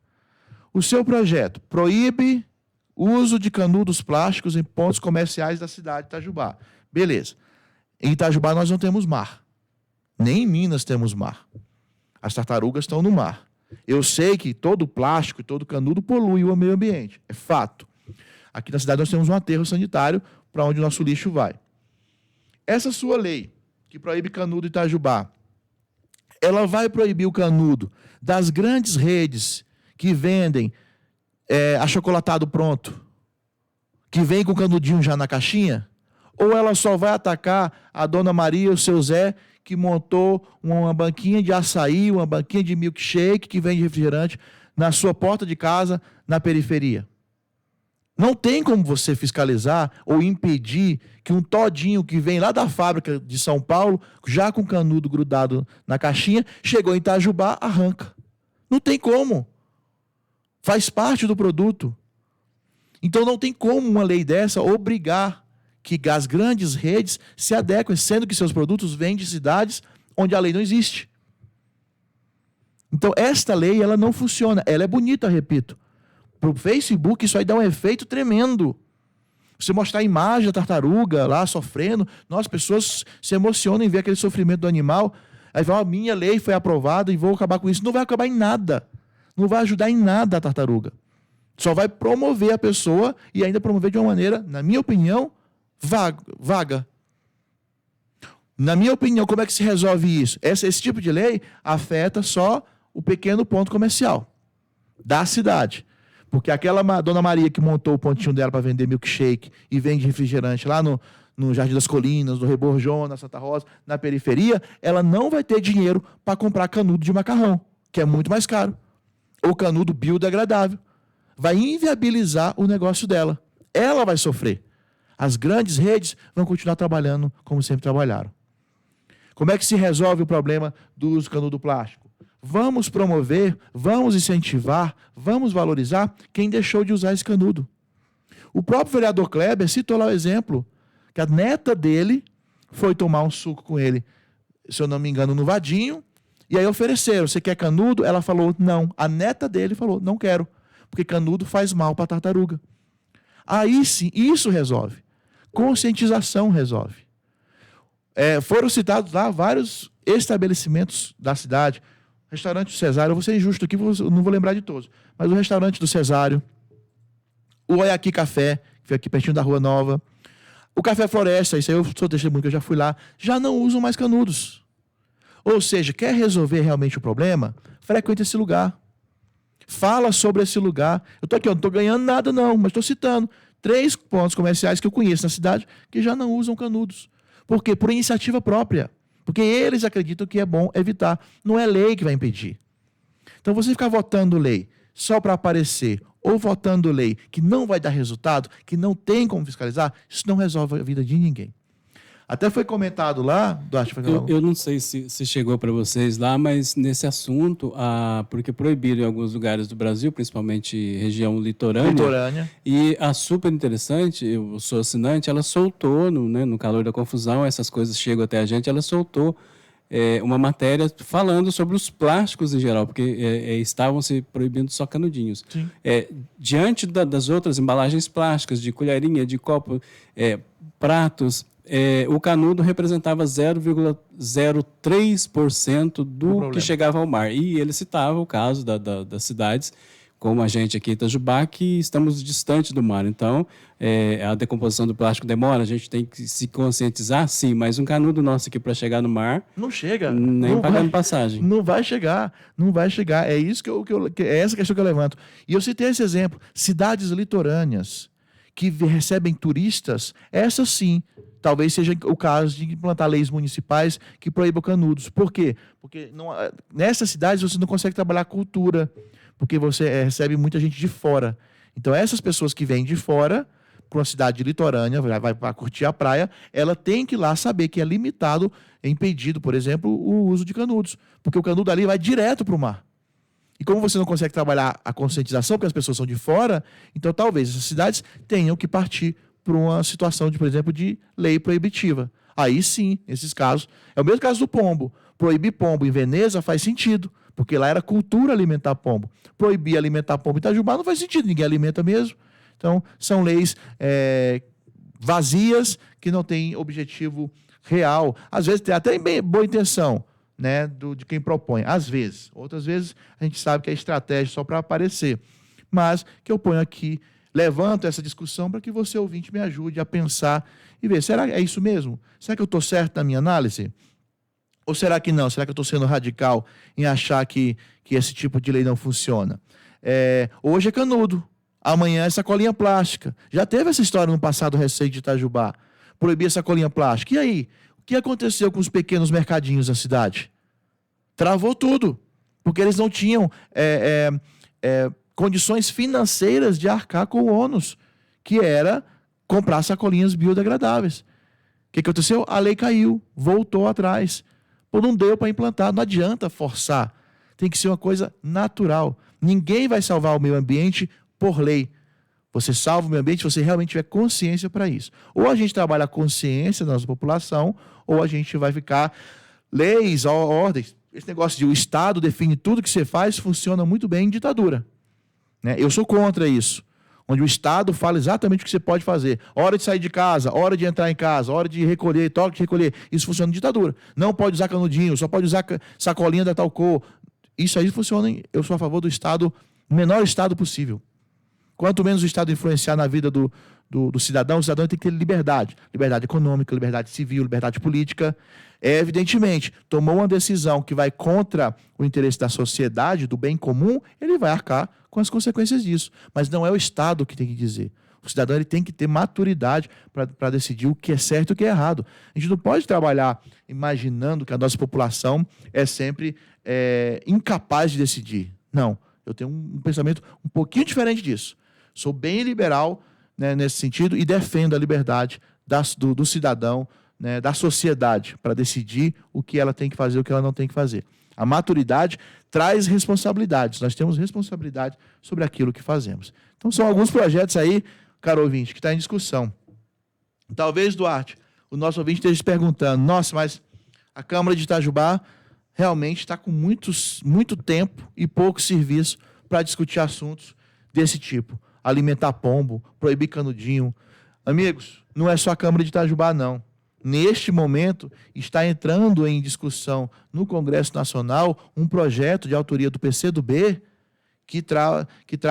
O seu projeto proíbe o uso de canudos plásticos em pontos comerciais da cidade de Itajubá. Beleza. Em Itajubá nós não temos mar. Nem em Minas temos mar. As tartarugas estão no mar. Eu sei que todo plástico e todo canudo polui o meio ambiente. É fato. Aqui na cidade nós temos um aterro sanitário para onde o nosso lixo vai. Essa sua lei, que proíbe canudo em Itajubá, ela vai proibir o canudo das grandes redes que vendem achocolatado pronto, que vem com o canudinho já na caixinha? Ou ela só vai atacar a Dona Maria e o seu Zé, que montou uma banquinha de açaí, uma banquinha de milkshake, que vende refrigerante na sua porta de casa, na periferia? Não tem como você fiscalizar ou impedir que um todinho que vem lá da fábrica de São Paulo, já com canudo grudado na caixinha, chegou em Itajubá, arranca. Não tem como. Faz parte do produto. Então não tem como uma lei dessa obrigar que as grandes redes se adequem, sendo que seus produtos vêm de cidades onde a lei não existe. Então esta lei ela não funciona. Ela é bonita, repito. Para o Facebook isso aí dá um efeito tremendo. Você mostrar a imagem da tartaruga lá sofrendo, as pessoas se emocionam em ver aquele sofrimento do animal. Aí fala, minha lei foi aprovada e vou acabar com isso. Não vai acabar em nada. Não vai ajudar em nada a tartaruga. Só vai promover a pessoa e ainda promover de uma maneira, na minha opinião, vaga. Na minha opinião, como é que se resolve isso? Esse tipo de lei afeta só o pequeno ponto comercial da cidade. Porque aquela Dona Maria que montou o pontinho dela para vender milkshake e vende refrigerante lá no Jardim das Colinas, no Reborjão, na Santa Rosa, na periferia, ela não vai ter dinheiro para comprar canudo de macarrão, que é muito mais caro. Ou canudo biodegradável. Vai inviabilizar o negócio dela. Ela vai sofrer. As grandes redes vão continuar trabalhando como sempre trabalharam. Como é que se resolve o problema do uso do canudo plástico? Vamos promover, vamos incentivar, vamos valorizar quem deixou de usar esse canudo. O próprio vereador Kleber citou lá o exemplo que a neta dele foi tomar um suco com ele, se eu não me engano, no Vadinho, e aí ofereceram, você quer canudo? Ela falou, não. A neta dele falou, não quero, porque canudo faz mal para a tartaruga. Aí sim, isso resolve. Conscientização resolve. Foram citados lá vários estabelecimentos da cidade. Restaurante do Cesário, eu vou ser injusto aqui, eu não vou lembrar de todos, mas o restaurante do Cesário, o Oiaqui Café, que fica aqui pertinho da Rua Nova, o Café Floresta, isso aí eu sou testemunho que eu já fui lá, já não usam mais canudos. Ou seja, quer resolver realmente o problema? Frequente esse lugar. Fala sobre esse lugar. Eu estou aqui, eu não estou ganhando nada não, mas estou citando 3 pontos comerciais que eu conheço na cidade que já não usam canudos. Por quê? Por iniciativa própria. Porque eles acreditam que é bom evitar. Não é lei que vai impedir. Então você ficar votando lei só para aparecer ou votando lei que não vai dar resultado, que não tem como fiscalizar, isso não resolve a vida de ninguém. Até foi comentado lá, Duarte, eu não sei se chegou para vocês lá, mas nesse assunto, porque proibiram em alguns lugares do Brasil, principalmente região litorânea. E a super interessante, eu sou assinante, ela soltou, no calor da confusão, essas coisas chegam até a gente, ela soltou uma matéria falando sobre os plásticos em geral, porque estavam se proibindo só canudinhos. Diante das outras embalagens plásticas, de colherinha, de copo, pratos, o canudo representava 0,03% do que chegava ao mar. E ele citava o caso das cidades, como a gente aqui em Itajubá, que estamos distante do mar. Então, a decomposição do plástico demora, a gente tem que se conscientizar, sim, mas um canudo nosso aqui para chegar no mar... Não chega. Nem não pagando passagem. Não vai chegar. É isso é essa questão que eu levanto. E eu citei esse exemplo. Cidades litorâneas que recebem turistas, essas sim, talvez seja o caso de implantar leis municipais que proíbam canudos. Por quê? Porque nessas cidades você não consegue trabalhar a cultura, porque você recebe muita gente de fora. Então essas pessoas que vêm de fora para uma cidade litorânea, vai para curtir a praia, ela tem que ir lá saber que é limitado, é impedido, por exemplo, o uso de canudos. Porque o canudo ali vai direto para o mar. E como você não consegue trabalhar a conscientização, porque as pessoas são de fora, então talvez essas cidades tenham que partir para uma situação, por exemplo, de lei proibitiva. Aí sim, nesses casos, é o mesmo caso do pombo. Proibir pombo em Veneza faz sentido, porque lá era cultura alimentar pombo. Proibir alimentar pombo em Itajubá não faz sentido, ninguém alimenta mesmo. Então, são leis vazias, que não têm objetivo real. Às vezes tem até bem boa intenção, né, de quem propõe. Às vezes. Outras vezes a gente sabe que é estratégia só para aparecer. Mas que eu ponho aqui, levanto essa discussão para que você, ouvinte, me ajude a pensar e ver, será que é isso mesmo? Será que eu estou certo na minha análise? Ou será que não? Será que eu estou sendo radical em achar que esse tipo de lei não funciona? Hoje é canudo, amanhã é sacolinha plástica. Já teve essa história no passado recente de Itajubá. Proibir a sacolinha plástica. E aí? O que aconteceu com os pequenos mercadinhos da cidade? Travou tudo, porque eles não tinham condições financeiras de arcar com o ônus, que era comprar sacolinhas biodegradáveis. O que aconteceu? A lei caiu, voltou atrás. Pô, não deu para implantar, não adianta forçar. Tem que ser uma coisa natural. Ninguém vai salvar o meio ambiente por lei. Você salva o meio ambiente se você realmente tiver consciência para isso. Ou a gente trabalha a consciência da nossa população, ou a gente vai ficar leis, ordens. Esse negócio de o Estado define tudo que você faz funciona muito bem em ditadura. Né? Eu sou contra isso. Onde o Estado fala exatamente o que você pode fazer. Hora de sair de casa, hora de entrar em casa, hora de recolher, toque de recolher. Isso funciona em ditadura. Não pode usar canudinho, só pode usar sacolinha da tal cor. Isso aí funciona. Eu sou a favor do Estado, o menor Estado possível. Quanto menos o Estado influenciar na vida do cidadão, o cidadão tem que ter liberdade. Liberdade econômica, liberdade civil, liberdade política. Evidentemente, tomou uma decisão que vai contra o interesse da sociedade, do bem comum, ele vai arcar com as consequências disso. Mas não é o Estado que tem que dizer. O cidadão ele tem que ter maturidade para decidir o que é certo e o que é errado. A gente não pode trabalhar imaginando que a nossa população é sempre incapaz de decidir. Não, eu tenho um pensamento um pouquinho diferente disso. Sou bem liberal, né, nesse sentido e defendo a liberdade do cidadão, né, da sociedade, para decidir o que ela tem que fazer e o que ela não tem que fazer. A maturidade traz responsabilidades. Nós temos responsabilidade sobre aquilo que fazemos. Então, são alguns projetos aí, caro ouvinte, que está em discussão. Talvez, Duarte, o nosso ouvinte esteja se perguntando, nossa, mas a Câmara de Itajubá realmente está com muito tempo e pouco serviço para discutir assuntos desse tipo. Alimentar pombo, proibir canudinho. Amigos, não é só a Câmara de Itajubá, não. Neste momento, está entrando em discussão no Congresso Nacional um projeto de autoria do PCdoB que trata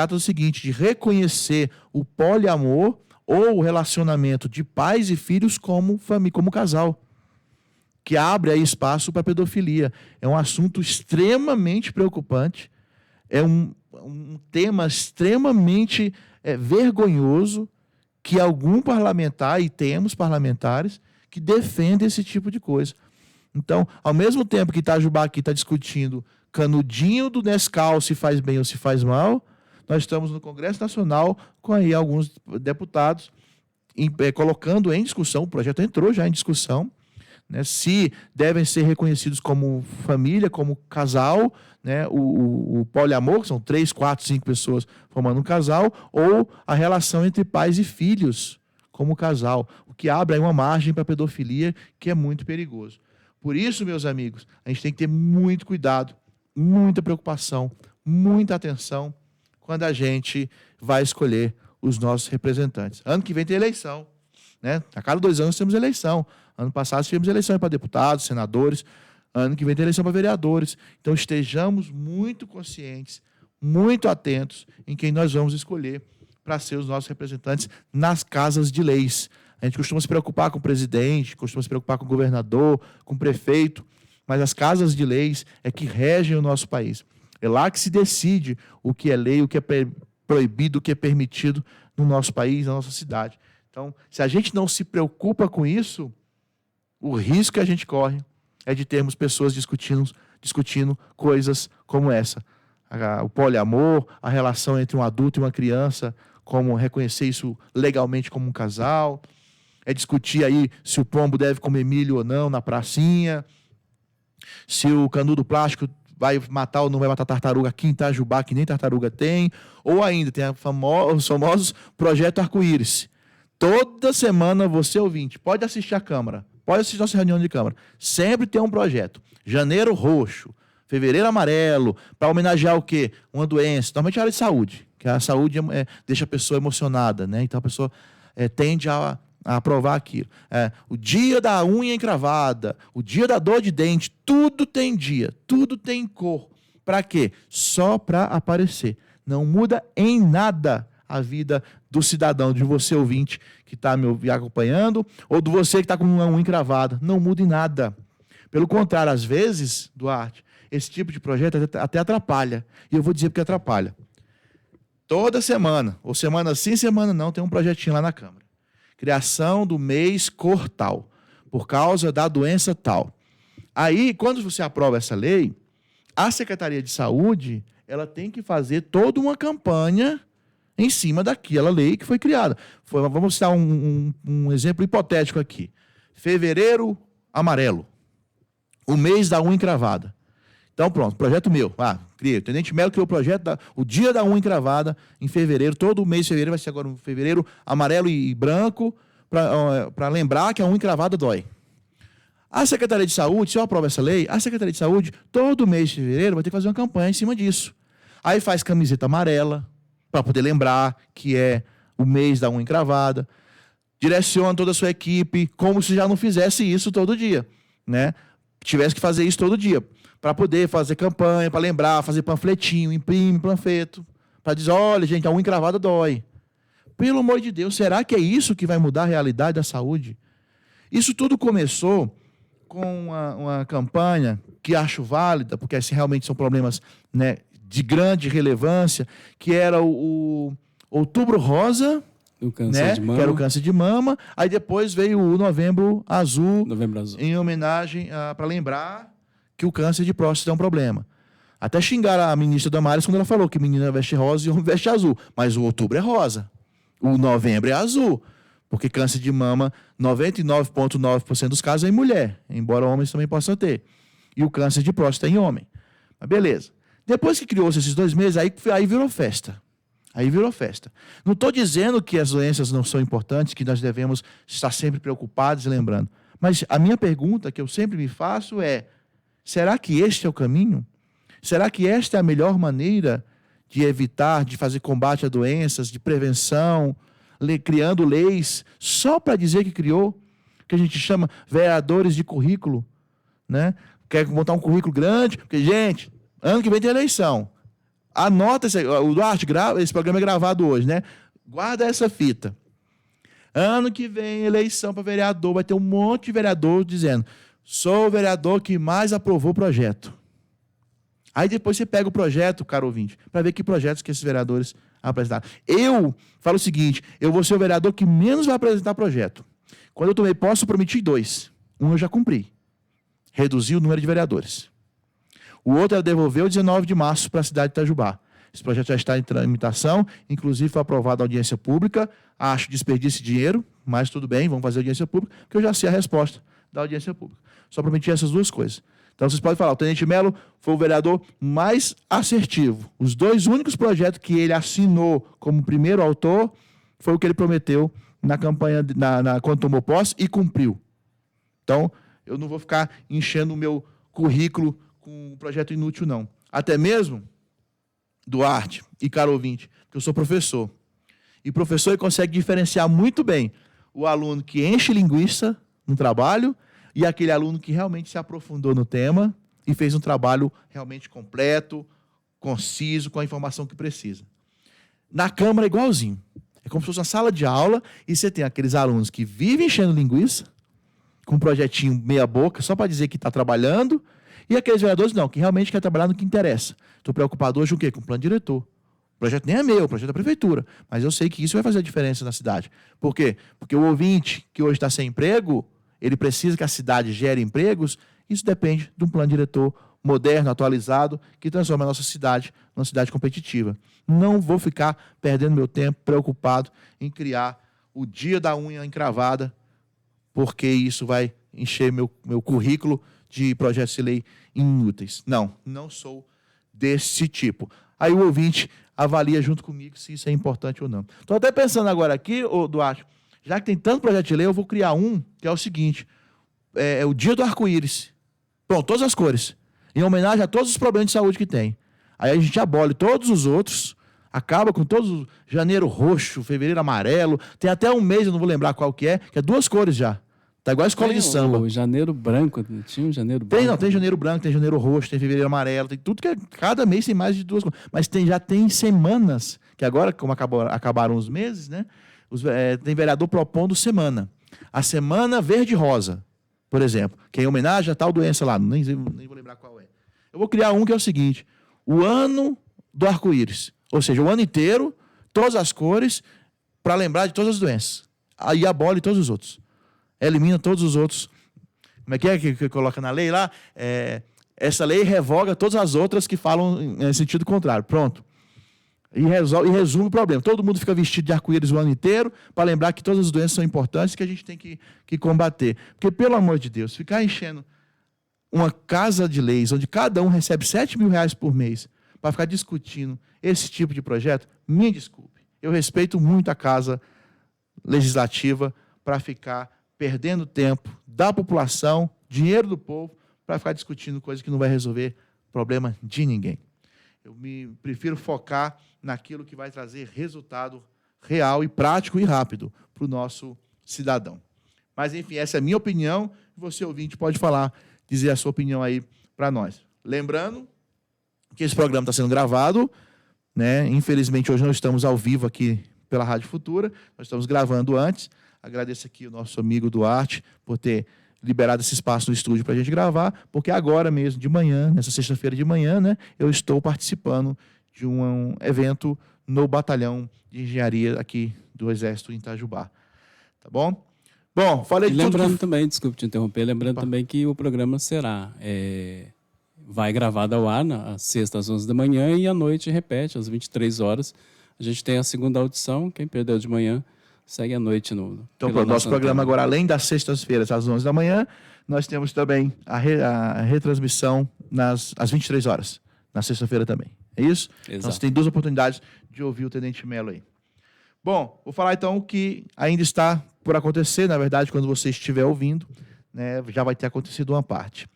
do seguinte, de reconhecer o poliamor ou o relacionamento de pais e filhos como casal, que abre aí espaço para pedofilia. É um assunto extremamente preocupante, é um tema extremamente vergonhoso que algum parlamentar, e temos parlamentares, que defendem esse tipo de coisa. Então, ao mesmo tempo que Itajubá aqui está discutindo canudinho do Nescau, se faz bem ou se faz mal, nós estamos no Congresso Nacional com aí alguns deputados colocando em discussão, o projeto entrou já em discussão, né, se devem ser reconhecidos como família, como casal, né, o poliamor, que são 3, 4, 5 pessoas formando um casal, ou a relação entre pais e filhos como casal, o que abre aí uma margem para pedofilia que é muito perigoso. Por isso, meus amigos, a gente tem que ter muito cuidado, muita preocupação, muita atenção quando a gente vai escolher os nossos representantes. Ano que vem tem eleição, né? A cada 2 anos temos eleição. Ano passado tivemos eleição para deputados, senadores. Ano que vem tem eleição para vereadores. Então estejamos muito conscientes, muito atentos em quem nós vamos escolher para ser os nossos representantes nas casas de leis. A gente costuma se preocupar com o presidente, costuma se preocupar com o governador, com o prefeito, mas as casas de leis é que regem o nosso país. É lá que se decide o que é lei, o que é proibido, o que é permitido no nosso país, na nossa cidade. Então, se a gente não se preocupa com isso, o risco que a gente corre é de termos pessoas discutindo coisas como essa. O poliamor, a relação entre um adulto e uma criança como reconhecer isso legalmente como um casal, é discutir aí se o pombo deve comer milho ou não na pracinha, se o canudo plástico vai matar ou não vai matar tartaruga aqui em Itajubá, que nem tartaruga tem, ou ainda tem os famosos Projeto Arco-Íris. Toda semana você, ouvinte, pode assistir a Câmara, pode assistir nossa reunião de Câmara, sempre tem um projeto. Janeiro roxo, fevereiro amarelo, para homenagear o quê? Uma doença, normalmente é a área de saúde, que a saúde deixa a pessoa emocionada, né? Então a pessoa tende a aprovar aquilo. O dia da unha encravada, o dia da dor de dente, tudo tem dia, tudo tem cor. Para quê? Só para aparecer. Não muda em nada a vida do cidadão, de você ouvinte que está me acompanhando, ou de você que está com uma unha encravada. Não muda em nada. Pelo contrário, às vezes, Duarte, esse tipo de projeto até atrapalha. E eu vou dizer porque atrapalha. Toda semana, ou semana sim, semana não, tem um projetinho lá na Câmara. Criação do mês cor tal, por causa da doença tal. Aí, quando você aprova essa lei, a Secretaria de Saúde ela tem que fazer toda uma campanha em cima daquela lei que foi criada. Vamos citar um exemplo hipotético aqui. Fevereiro amarelo, o mês da unha encravada. Então, pronto, projeto meu. Criei. O Tenente Melo criou o projeto, o dia da unha encravada, em fevereiro. Todo mês de fevereiro vai ser agora um fevereiro amarelo e branco, para lembrar que a unha encravada dói. A Secretaria de Saúde, se eu aprovo essa lei, a Secretaria de Saúde, todo mês de fevereiro, vai ter que fazer uma campanha em cima disso. Aí faz camiseta amarela, para poder lembrar que é o mês da unha encravada. Direciona toda a sua equipe, como se já não fizesse isso todo dia, né? Tivesse que fazer isso todo dia, para poder fazer campanha, para lembrar, fazer panfletinho, imprime panfleto, para dizer, olha, gente, a unha encravada dói. Pelo amor de Deus, será que é isso que vai mudar a realidade da saúde? Isso tudo começou com uma campanha que acho válida, porque assim, realmente são problemas, né, de grande relevância, que era o Outubro Rosa, o câncer de mama. Que era o câncer de mama. Aí depois veio o Novembro Azul, em homenagem para lembrar que o câncer de próstata é um problema. Até xingaram a ministra Damares quando ela falou que menina veste rosa e homem veste azul. Mas o outubro é rosa. O novembro é azul. Porque câncer de mama, 99,9% dos casos é em mulher. Embora homens também possam ter. E o câncer de próstata é em homem. Mas beleza. Depois que criou-se esses 2 meses, aí virou festa. Aí virou festa. Não estou dizendo que as doenças não são importantes, que nós devemos estar sempre preocupados e lembrando. Mas a minha pergunta, que eu sempre me faço é, será que este é o caminho? Será que esta é a melhor maneira de evitar, de fazer combate a doenças, de prevenção, criando leis só para dizer que criou, que a gente chama vereadores de currículo, né? Quer montar um currículo grande, porque, gente, ano que vem tem eleição. Anota isso aí. O Duarte, esse programa é gravado hoje, né? Guarda essa fita. Ano que vem, eleição para vereador, vai ter um monte de vereador dizendo, sou o vereador que mais aprovou o projeto. Aí depois você pega o projeto, caro ouvinte, para ver que projetos que esses vereadores apresentaram. Eu falo o seguinte, eu vou ser o vereador que menos vai apresentar projeto. Quando eu tomei posse, eu prometi 2. Um eu já cumpri. Reduzir o número de vereadores. O outro era devolver o 19 de março para a cidade de Itajubá. Esse projeto já está em tramitação, inclusive foi aprovado a audiência pública. Acho desperdício de dinheiro, mas tudo bem, vamos fazer audiência pública, porque eu já sei a resposta da audiência pública. Só prometi essas 2 coisas. Então vocês podem falar, o Tenente Melo foi o vereador mais assertivo. Os 2 únicos projetos que ele assinou como primeiro autor foi o que ele prometeu na campanha, quando tomou posse, e cumpriu. Então, eu não vou ficar enchendo o meu currículo com um projeto inútil, não. Até mesmo, Duarte e caro ouvinte, porque eu sou professor. E professor ele consegue diferenciar muito bem o aluno que enche linguiça no trabalho e aquele aluno que realmente se aprofundou no tema e fez um trabalho realmente completo, conciso, com a informação que precisa. Na Câmara é igualzinho. É como se fosse uma sala de aula e você tem aqueles alunos que vivem enchendo linguiça, com um projetinho meia boca, só para dizer que está trabalhando, e aqueles vereadores não, que realmente quer trabalhar no que interessa. Estou preocupado hoje com o quê? Com o plano diretor. O projeto nem é meu, o projeto é da prefeitura. Mas eu sei que isso vai fazer a diferença na cidade. Por quê? Porque o ouvinte que hoje está sem emprego, ele precisa que a cidade gere empregos, isso depende de um plano diretor moderno, atualizado, que transforma a nossa cidade numa cidade competitiva. Não vou ficar perdendo meu tempo preocupado em criar o dia da unha encravada, porque isso vai encher meu currículo de projetos de lei inúteis. Não sou desse tipo. Aí o ouvinte avalia junto comigo se isso é importante ou não. Estou até pensando agora aqui, Duarte, já que tem tanto projeto de lei, eu vou criar um que é o seguinte, é o Dia do Arco-Íris. Pronto, todas as cores. Em homenagem a todos os problemas de saúde que tem. Aí a gente abole todos os outros, acaba com todos, janeiro roxo, fevereiro amarelo, tem até um mês, eu não vou lembrar qual que é 2 cores já. Tá igual a escola de samba. O janeiro branco, tinha um janeiro branco. Tem janeiro branco, tem janeiro roxo, tem fevereiro amarelo, tem tudo que cada mês tem mais de 2 cores. Mas já tem semanas, que agora, como acabaram os meses, né? Tem vereador propondo semana. A semana verde-rosa, por exemplo, que é em homenagem a tal doença lá, nem vou lembrar qual é. Eu vou criar um que é o seguinte, o ano do arco-íris. Ou seja, o ano inteiro, todas as cores, para lembrar de todas as doenças. Aí abole todos os outros. Elimina todos os outros. Como é que coloca na lei lá? Essa lei revoga todas as outras que falam em sentido contrário. Pronto. E resume o problema. Todo mundo fica vestido de arco-íris o ano inteiro para lembrar que todas as doenças são importantes e que a gente tem que combater. Porque, pelo amor de Deus, ficar enchendo uma casa de leis onde cada um recebe R$7.000 por mês para ficar discutindo esse tipo de projeto, me desculpe. Eu respeito muito a casa legislativa para ficar perdendo tempo da população, dinheiro do povo, para ficar discutindo coisa que não vai resolver problema de ninguém. Eu prefiro focar naquilo que vai trazer resultado real e prático e rápido para o nosso cidadão. Mas, enfim, essa é a minha opinião. Você, ouvinte, pode falar, dizer a sua opinião aí para nós. Lembrando que esse programa está sendo gravado, né? Infelizmente, hoje não estamos ao vivo aqui pela Rádio Futura, nós estamos gravando antes. Agradeço aqui o nosso amigo Duarte por ter liberado esse espaço no estúdio para a gente gravar, porque agora mesmo, de manhã, nessa sexta-feira de manhã, né, eu estou participando de um evento no Batalhão de Engenharia aqui do Exército em Itajubá. Tá bom? Bom, falei de tudo. Lembrando também, desculpe te interromper, lembrando também que o programa vai gravado ao ar às sexta às 11 da manhã e à noite repete às 23 horas. A gente tem a segunda audição, quem perdeu de manhã segue à noite no... Então, o nosso programa agora, além das sextas-feiras, às 11 da manhã, nós temos também a retransmissão às 23 horas, na sexta-feira também. É isso? Exato. Então, você tem 2 oportunidades de ouvir o Tenente Melo aí. Bom, vou falar então o que ainda está por acontecer, na verdade, quando você estiver ouvindo, né, já vai ter acontecido uma parte.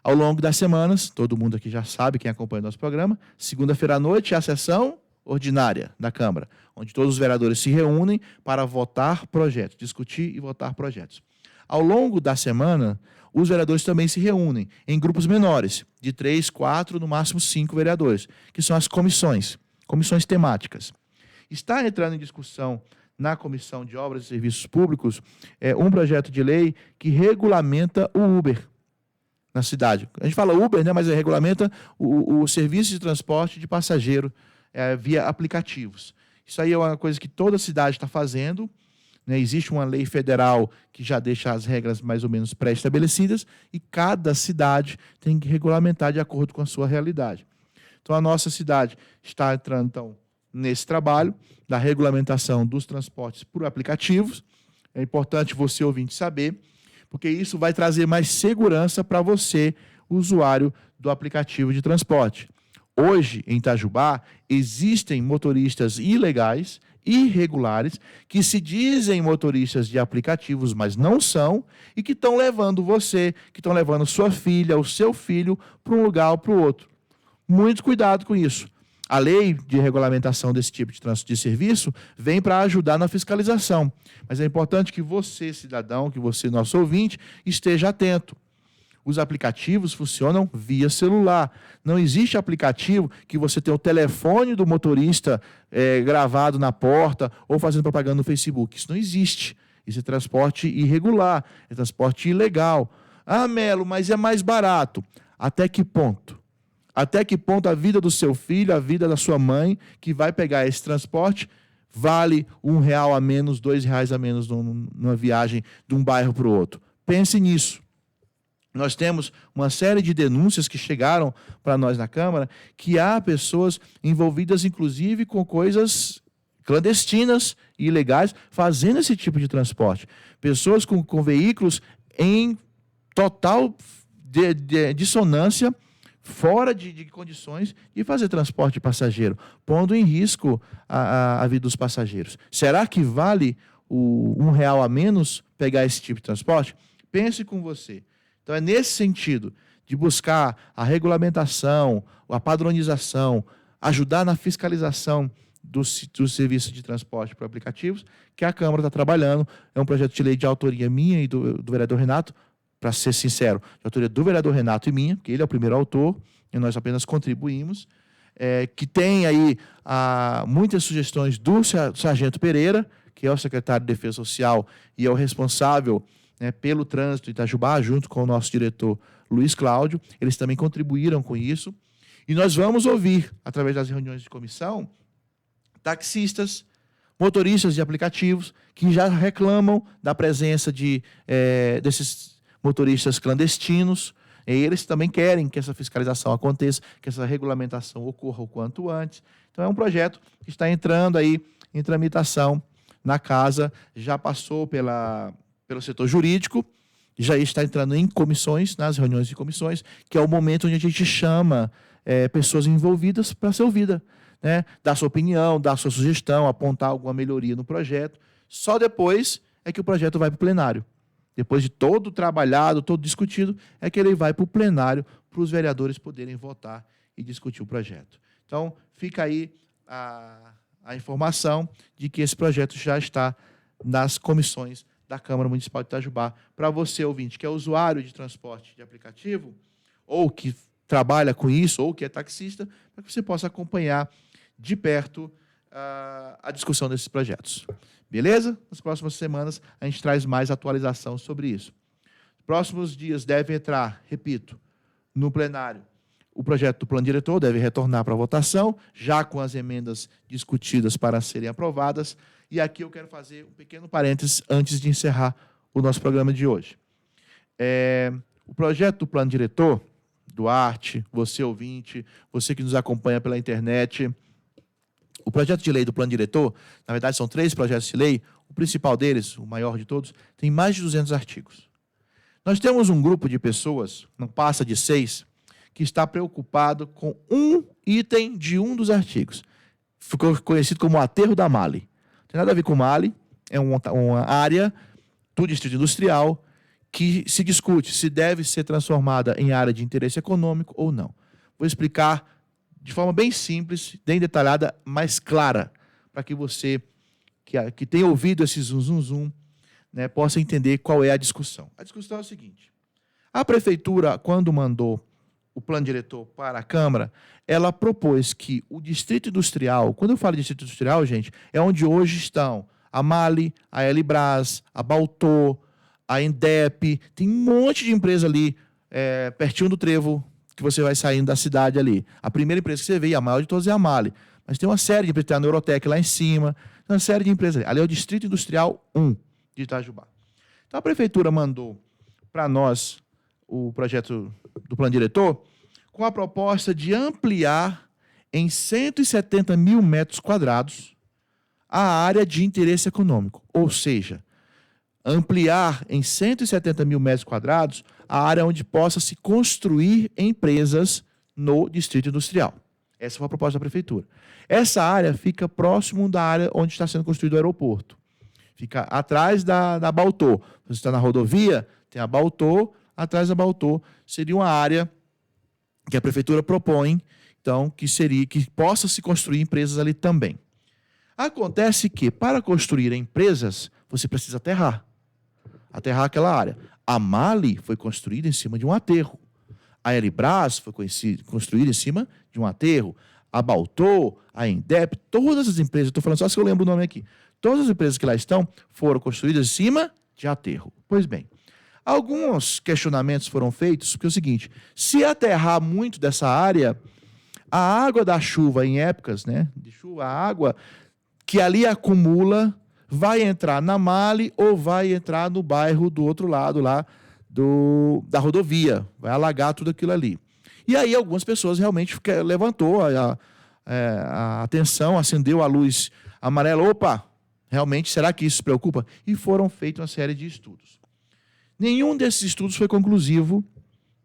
Ao longo das semanas, todo mundo aqui já sabe, quem acompanha o nosso programa, segunda-feira à noite é a sessão ordinária da Câmara, onde todos os vereadores se reúnem para votar projetos, discutir e votar projetos. Ao longo da semana, os vereadores também se reúnem em grupos menores, de 3, 4, no máximo 5 vereadores, que são as comissões temáticas. Está entrando em discussão na Comissão de Obras e Serviços Públicos um projeto de lei que regulamenta o Uber na cidade. A gente fala Uber, né, mas regulamenta o serviço de transporte de passageiro via aplicativos. Isso aí é uma coisa que toda cidade está fazendo, né? Existe uma lei federal que já deixa as regras mais ou menos pré-estabelecidas e cada cidade tem que regulamentar de acordo com a sua realidade. Então, a nossa cidade está entrando, então, nesse trabalho da regulamentação dos transportes por aplicativos. É importante você, ouvinte, saber, porque isso vai trazer mais segurança para você, usuário do aplicativo de transporte. Hoje, em Itajubá, existem motoristas ilegais, irregulares, que se dizem motoristas de aplicativos, mas não são, e que estão levando você, que estão levando sua filha, o seu filho, para um lugar ou para o outro. Muito cuidado com isso. A lei de regulamentação desse tipo de serviço vem para ajudar na fiscalização. Mas é importante que você, cidadão, que você, nosso ouvinte, esteja atento. Os aplicativos funcionam via celular. Não existe aplicativo que você tem o telefone do motorista gravado na porta ou fazendo propaganda no Facebook. Isso não existe. Isso é transporte irregular, é transporte ilegal. Ah, Melo, mas é mais barato. Até que ponto? Até que ponto a vida do seu filho, a vida da sua mãe, que vai pegar esse transporte, vale R$1 a menos, R$2 a menos numa viagem de um bairro para o outro? Pense nisso. Nós temos uma série de denúncias que chegaram para nós na Câmara que há pessoas envolvidas, inclusive, com coisas clandestinas e ilegais, fazendo esse tipo de transporte. Pessoas com veículos em total dissonância, fora de condições de fazer transporte de passageiro, pondo em risco a vida dos passageiros. Será que vale o R$1 a menos pegar esse tipo de transporte? Pense com você. Então, é nesse sentido de buscar a regulamentação, a padronização, ajudar na fiscalização dos serviços de transporte por aplicativos, que a Câmara está trabalhando. É um projeto de lei de autoria minha e do vereador Renato, para ser sincero, de autoria do vereador Renato e minha, porque ele é o primeiro autor, e nós apenas contribuímos, que tem aí muitas sugestões do Sargento Pereira, que é o secretário de Defesa Social e é o responsável, né, pelo trânsito de Itajubá, junto com o nosso diretor Luiz Cláudio. Eles também contribuíram com isso. E nós vamos ouvir, através das reuniões de comissão, taxistas, motoristas de aplicativos, que já reclamam da presença desses motoristas clandestinos. E eles também querem que essa fiscalização aconteça, que essa regulamentação ocorra o quanto antes. Então, é um projeto que está entrando aí em tramitação na casa, já passou pelo setor jurídico, já está entrando em comissões, nas reuniões de comissões, que é o momento onde a gente chama pessoas envolvidas para ser ouvida, né? Dar sua opinião, dar sua sugestão, apontar alguma melhoria no projeto. Só depois é que o projeto vai para o plenário. Depois de todo trabalhado, todo discutido, é que ele vai para o plenário para os vereadores poderem votar e discutir o projeto. Então, fica aí a informação de que esse projeto já está nas comissões da Câmara Municipal de Itajubá. Para você, ouvinte, que é usuário de transporte de aplicativo, ou que trabalha com isso, ou que é taxista, para que você possa acompanhar de perto a discussão desses projetos. Beleza? Nas próximas semanas, a gente traz mais atualização sobre isso. Próximos dias deve entrar, repito, no plenário. O projeto do plano diretor deve retornar para a votação, já com as emendas discutidas para serem aprovadas. E aqui eu quero fazer um pequeno parênteses antes de encerrar o nosso programa de hoje. O projeto do plano diretor, Duarte, você ouvinte, você que nos acompanha pela internet, o projeto de lei do plano diretor, na verdade são 3 projetos de lei, o principal deles, o maior de todos, tem mais de 200 artigos. Nós temos um grupo de pessoas, não passa de 6, que está preocupado com um item de um dos artigos. Ficou conhecido como o aterro da Mali. Não tem nada a ver com Mali, é uma área do Distrito Industrial que se discute se deve ser transformada em área de interesse econômico ou não. Vou explicar de forma bem simples, bem detalhada, mas clara, para que você que tem ouvido esse zum, né, possa entender qual é a discussão. A discussão é o seguinte: a Prefeitura, quando mandou o plano diretor para a Câmara, ela propôs que o Distrito Industrial, quando eu falo de Distrito Industrial, gente, é onde hoje estão a Mali, a Elibras, a Baltô, a Endep, tem um monte de empresa ali, pertinho do trevo, que você vai saindo da cidade ali. A primeira empresa que você vê, e a maior de todas, é a Mali. Mas tem uma série de empresas, tem a Neurotec lá em cima, tem uma série de empresas ali. Ali é o Distrito Industrial 1 de Itajubá. Então, a Prefeitura mandou para nós o projeto do plano diretor com a proposta de ampliar em 170 mil metros quadrados a área de interesse econômico. Ou seja, ampliar em 170 mil metros quadrados a área onde possa se construir empresas no Distrito Industrial. Essa foi a proposta da Prefeitura. Essa área fica próximo da área onde está sendo construído o aeroporto. Fica atrás da Baltô. Você está na rodovia, tem a Baltô, atrás da Baltô seria uma área que a Prefeitura propõe, então, que possa se construir empresas ali também. Acontece que, para construir empresas, você precisa aterrar aquela área. A Mali foi construída em cima de um aterro. A Elibras foi construída em cima de um aterro. A Baltô, a Endep, todas as empresas, estou falando só se eu lembro o nome aqui, todas as empresas que lá estão foram construídas em cima de aterro. Pois bem, alguns questionamentos foram feitos, porque é o seguinte: se aterrar muito dessa área, a água da chuva em épocas, né, de chuva, a água que ali acumula vai entrar na Mali ou vai entrar no bairro do outro lado lá da rodovia, vai alagar tudo aquilo ali. E aí algumas pessoas realmente levantou a atenção, acendeu a luz amarela. Opa, realmente, será que isso se preocupa? E foram feitos uma série de estudos. Nenhum desses estudos foi conclusivo,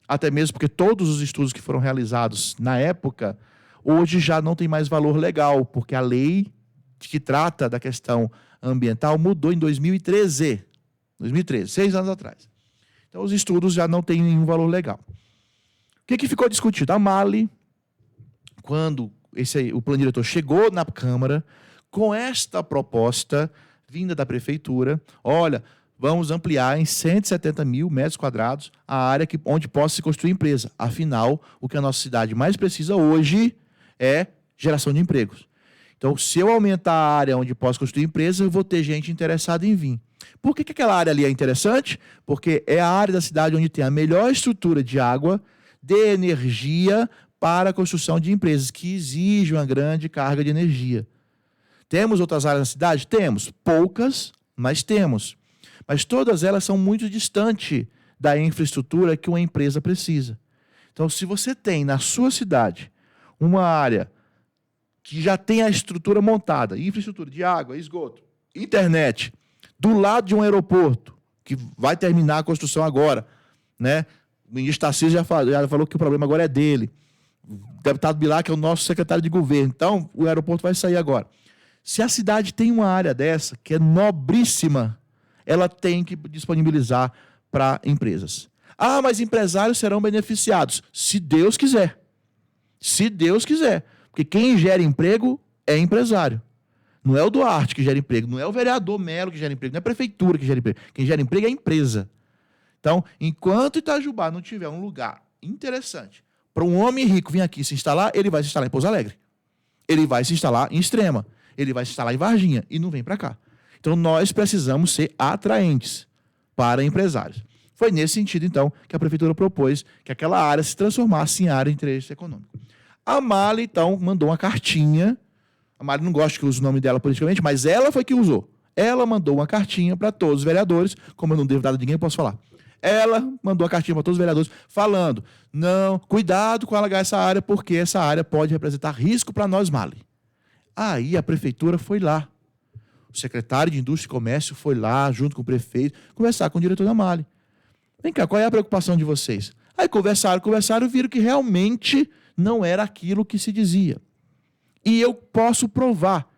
até mesmo porque todos os estudos que foram realizados na época, hoje já não tem mais valor legal, porque a lei que trata da questão ambiental mudou em 2013. 6 anos atrás. Então, os estudos já não têm nenhum valor legal. O que ficou discutido? A MAHLE, quando o plano diretor chegou na Câmara, com esta proposta vinda da Prefeitura, olha, vamos ampliar em 170 mil metros quadrados a área onde possa se construir empresa. Afinal, o que a nossa cidade mais precisa hoje é geração de empregos. Então, se eu aumentar a área onde posso construir empresa, eu vou ter gente interessada em vir. Por que aquela área ali é interessante? Porque é a área da cidade onde tem a melhor estrutura de água, de energia para a construção de empresas, que exigem uma grande carga de energia. Temos outras áreas na cidade? Temos. Poucas, mas temos. Mas todas elas são muito distantes da infraestrutura que uma empresa precisa. Então, se você tem na sua cidade uma área que já tem a estrutura montada, infraestrutura de água, esgoto, internet, do lado de um aeroporto, que vai terminar a construção agora, né? O ministro Tarcísio já falou que o problema agora é dele. O deputado Bilar, que é o nosso secretário de governo. Então, o aeroporto vai sair agora. Se a cidade tem uma área dessa, que é nobríssima, ela tem que disponibilizar para empresas. Ah, mas empresários serão beneficiados. Se Deus quiser. Se Deus quiser. Porque quem gera emprego é empresário. Não é o Duarte que gera emprego, não é o vereador Melo que gera emprego, não é a prefeitura que gera emprego. Quem gera emprego é a empresa. Então, enquanto Itajubá não tiver um lugar interessante para um homem rico vir aqui se instalar, ele vai se instalar em Pouso Alegre. Ele vai se instalar em Extrema. Ele vai se instalar em Varginha e não vem para cá. Então, nós precisamos ser atraentes para empresários. Foi nesse sentido, então, que a prefeitura propôs que aquela área se transformasse em área de interesse econômico. A MAHLE, então, mandou uma cartinha. A MAHLE não gosta que eu use o nome dela politicamente, mas ela foi que usou. Ela mandou uma cartinha para todos os vereadores, como eu não devo nada a ninguém, eu posso falar. Ela mandou a cartinha para todos os vereadores falando, não, cuidado com alagar essa área, porque essa área pode representar risco para nós, MAHLE. Aí a prefeitura foi lá. O secretário de Indústria e Comércio foi lá, junto com o prefeito, conversar com o diretor da MAHLE. Vem cá, qual é a preocupação de vocês? Aí conversaram, viram que realmente não era aquilo que se dizia. E eu posso provar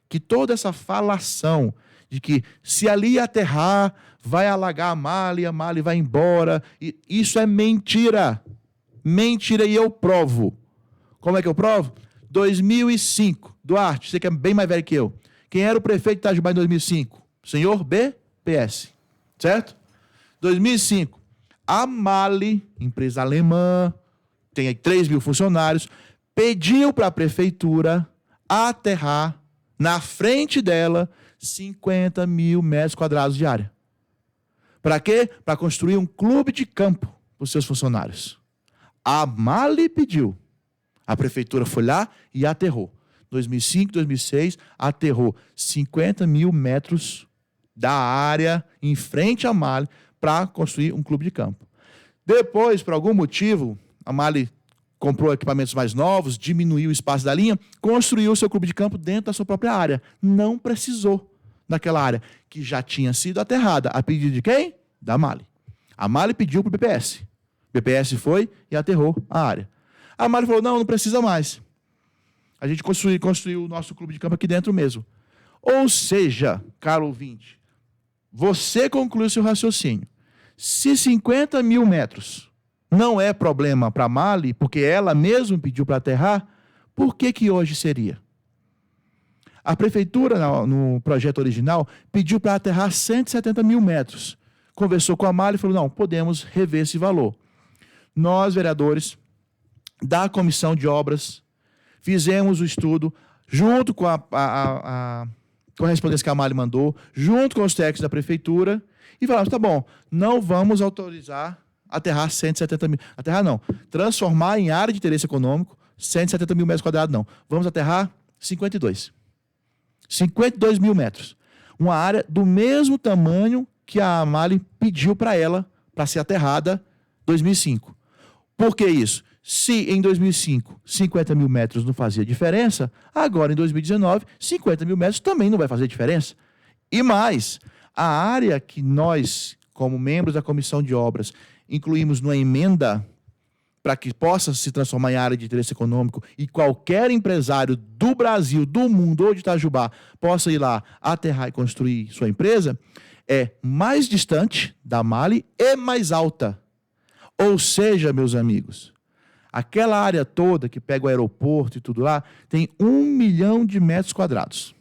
que toda essa falação de que se ali aterrar, vai alagar a MAHLE vai embora, e isso é mentira. Mentira, e eu provo. Como é que eu provo? 2005. Duarte, você que é bem mais velho que eu. Quem era o prefeito de Itajubá em 2005? Senhor BPS. Certo? 2005. A MAHLE, empresa alemã, tem aí 3 mil funcionários, pediu para a prefeitura aterrar na frente dela 50 mil metros quadrados de área. Para quê? Para construir um clube de campo para os seus funcionários. A MAHLE pediu. A prefeitura foi lá e aterrou. 2005, 2006, aterrou 50 mil metros da área em frente à MAHLE para construir um clube de campo. Depois, por algum motivo, a MAHLE comprou equipamentos mais novos, diminuiu o espaço da linha, construiu o seu clube de campo dentro da sua própria área. Não precisou daquela área que já tinha sido aterrada. A pedido de quem? Da MAHLE. A MAHLE pediu para o BPS. O BPS foi e aterrou a área. A MAHLE falou, não precisa mais. A gente construiu o nosso clube de campo aqui dentro mesmo. Ou seja, caro ouvinte, você conclui o seu raciocínio. Se 50 mil metros não é problema para a MAHLE, porque ela mesma pediu para aterrar, por que hoje seria? A prefeitura, no projeto original, pediu para aterrar 170 mil metros. Conversou com a MAHLE e falou, não, podemos rever esse valor. Nós, vereadores, da Comissão de Obras, fizemos o estudo, junto com a correspondência que a MAHLE mandou, junto com os técnicos da prefeitura, e falamos, tá bom, não vamos autorizar aterrar 170 mil. Aterrar não. Transformar em área de interesse econômico 170 mil metros quadrados, não. Vamos aterrar 52. 52 mil metros. Uma área do mesmo tamanho que a MAHLE pediu para ela para ser aterrada em 2005. Por que isso? Se em 2005 50 mil metros não fazia diferença, agora em 2019 50 mil metros também não vai fazer diferença. E mais, a área que nós, como membros da Comissão de Obras, incluímos numa emenda para que possa se transformar em área de interesse econômico e qualquer empresário do Brasil, do mundo ou de Itajubá possa ir lá aterrar e construir sua empresa, é mais distante da Mali e mais alta. Ou seja, meus amigos, aquela área toda que pega o aeroporto e tudo lá, tem 1 milhão de metros quadrados.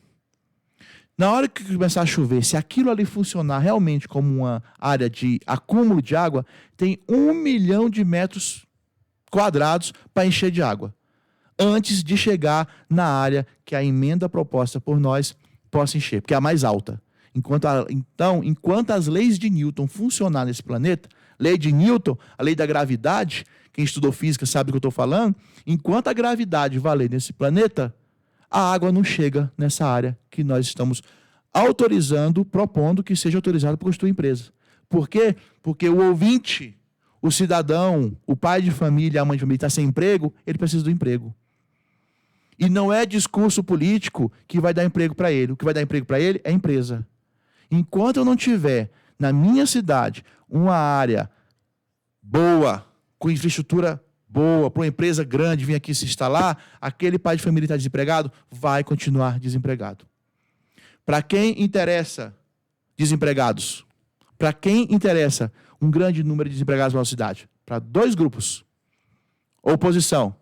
Na hora que começar a chover, se aquilo ali funcionar realmente como uma área de acúmulo de água, tem 1 milhão de metros quadrados para encher de água, antes de chegar na área que a emenda proposta por nós possa encher, porque é a mais alta. Enquanto as leis de Newton funcionar nesse planeta, lei de Newton, a lei da gravidade, quem estudou física sabe do que eu estou falando, enquanto a gravidade valer nesse planeta, a água não chega nessa área que nós estamos autorizando, propondo que seja autorizado para construir empresa. Por quê? Porque o ouvinte, o cidadão, o pai de família, a mãe de família está sem emprego, ele precisa do emprego. E não é discurso político que vai dar emprego para ele. O que vai dar emprego para ele é a empresa. Enquanto eu não tiver na minha cidade uma área boa, com infraestrutura boa, para uma empresa grande vir aqui se instalar, aquele pai de família que está desempregado vai continuar desempregado. Para quem interessa desempregados? Para quem interessa um grande número de desempregados na nossa cidade? Para 2 grupos. Oposição.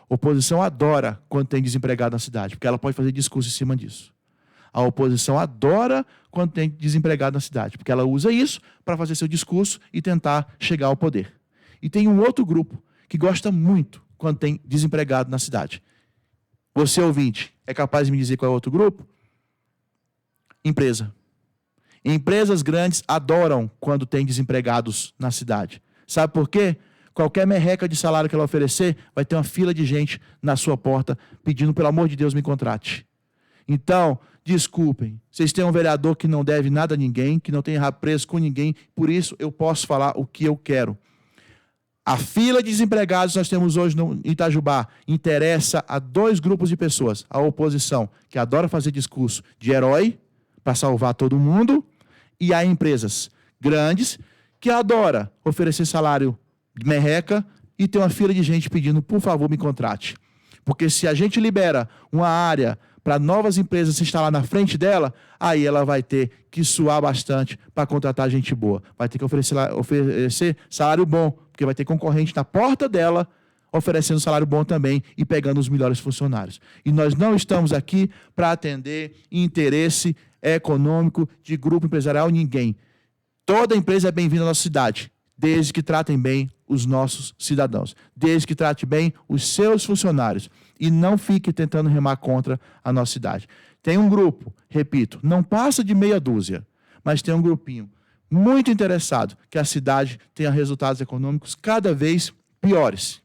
Oposição adora quando tem desempregado na cidade, porque ela pode fazer discurso em cima disso. A oposição adora quando tem desempregado na cidade, porque ela usa isso para fazer seu discurso e tentar chegar ao poder. E tem um outro grupo que gosta muito quando tem desempregado na cidade. Você, ouvinte, é capaz de me dizer qual é o outro grupo? Empresa. Empresas grandes adoram quando tem desempregados na cidade. Sabe por quê? Qualquer merreca de salário que ela oferecer, vai ter uma fila de gente na sua porta pedindo, pelo amor de Deus, me contrate. Então, desculpem, vocês têm um vereador que não deve nada a ninguém, que não tem rabo preso com ninguém, por isso eu posso falar o que eu quero. A fila de desempregados que nós temos hoje no Itajubá interessa a 2 grupos de pessoas. A oposição, que adora fazer discurso de herói para salvar todo mundo, e há empresas grandes que adora oferecer salário de merreca e ter uma fila de gente pedindo, por favor, me contrate. Porque se a gente libera uma área para novas empresas se instalar na frente dela, aí ela vai ter que suar bastante para contratar gente boa. Vai ter que oferecer salário bom, porque vai ter concorrente na porta dela oferecendo salário bom também e pegando os melhores funcionários. E nós não estamos aqui para atender interesse econômico de grupo empresarial, ninguém. Toda empresa é bem-vinda à nossa cidade, desde que tratem bem os nossos cidadãos, desde que trate bem os seus funcionários e não fique tentando remar contra a nossa cidade. Tem um grupo, repito, não passa de meia dúzia, mas tem um grupinho muito interessado que a cidade tenha resultados econômicos cada vez piores,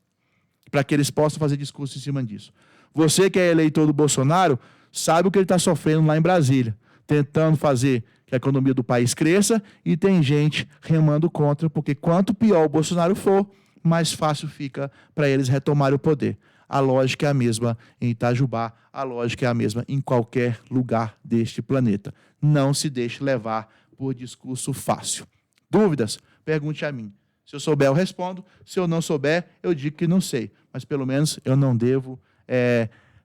para que eles possam fazer discurso em cima disso. Você que é eleitor do Bolsonaro, sabe o que ele está sofrendo lá em Brasília, tentando fazer que a economia do país cresça e tem gente remando contra, porque quanto pior o Bolsonaro for, mais fácil fica para eles retomarem o poder. A lógica é a mesma em Itajubá, a lógica é a mesma em qualquer lugar deste planeta. Não se deixe levar por discurso fácil. Dúvidas? Pergunte a mim. Se eu souber, eu respondo. Se eu não souber, eu digo que não sei. Mas, pelo menos, eu não devo...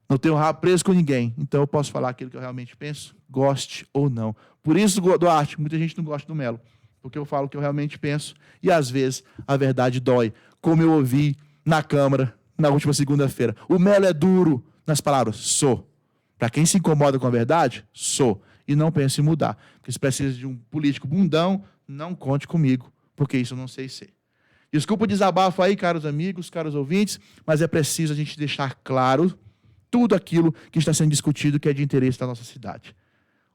não tenho rabo preso com ninguém. Então, eu posso falar aquilo que eu realmente penso, goste ou não. Por isso, Duarte, muita gente não gosta do Melo. Porque eu falo o que eu realmente penso. E, às vezes, a verdade dói. Como eu ouvi na Câmara, na última segunda-feira. O Melo é duro nas palavras. Sou. Para quem se incomoda com a verdade, sou. E não pense em mudar. Porque se precisa de um político bundão, não conte comigo. Porque isso eu não sei ser. Desculpa o desabafo aí, caros amigos, caros ouvintes, mas é preciso a gente deixar claro tudo aquilo que está sendo discutido que é de interesse da nossa cidade.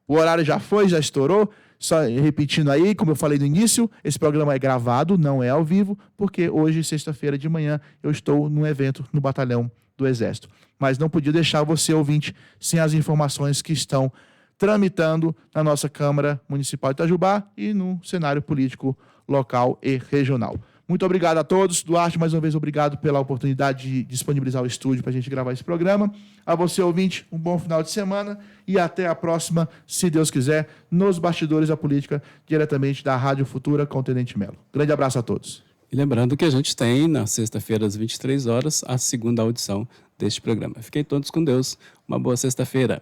O horário já foi, já estourou. Só repetindo aí, como eu falei no início, esse programa é gravado, não é ao vivo, porque hoje, sexta-feira de manhã, eu estou num evento no Batalhão do Exército. Mas não podia deixar você, ouvinte, sem as informações que estão tramitando na nossa Câmara Municipal de Itajubá e no cenário político local e regional. Muito obrigado a todos. Duarte, mais uma vez, obrigado pela oportunidade de disponibilizar o estúdio para a gente gravar esse programa. A você, ouvinte, um bom final de semana e até a próxima, se Deus quiser, nos Bastidores da Política, diretamente da Rádio Futura com o Tenente Melo. Grande abraço a todos. E lembrando que a gente tem, na sexta-feira, às 23 horas, a segunda audição deste programa. Fiquem todos com Deus. Uma boa sexta-feira.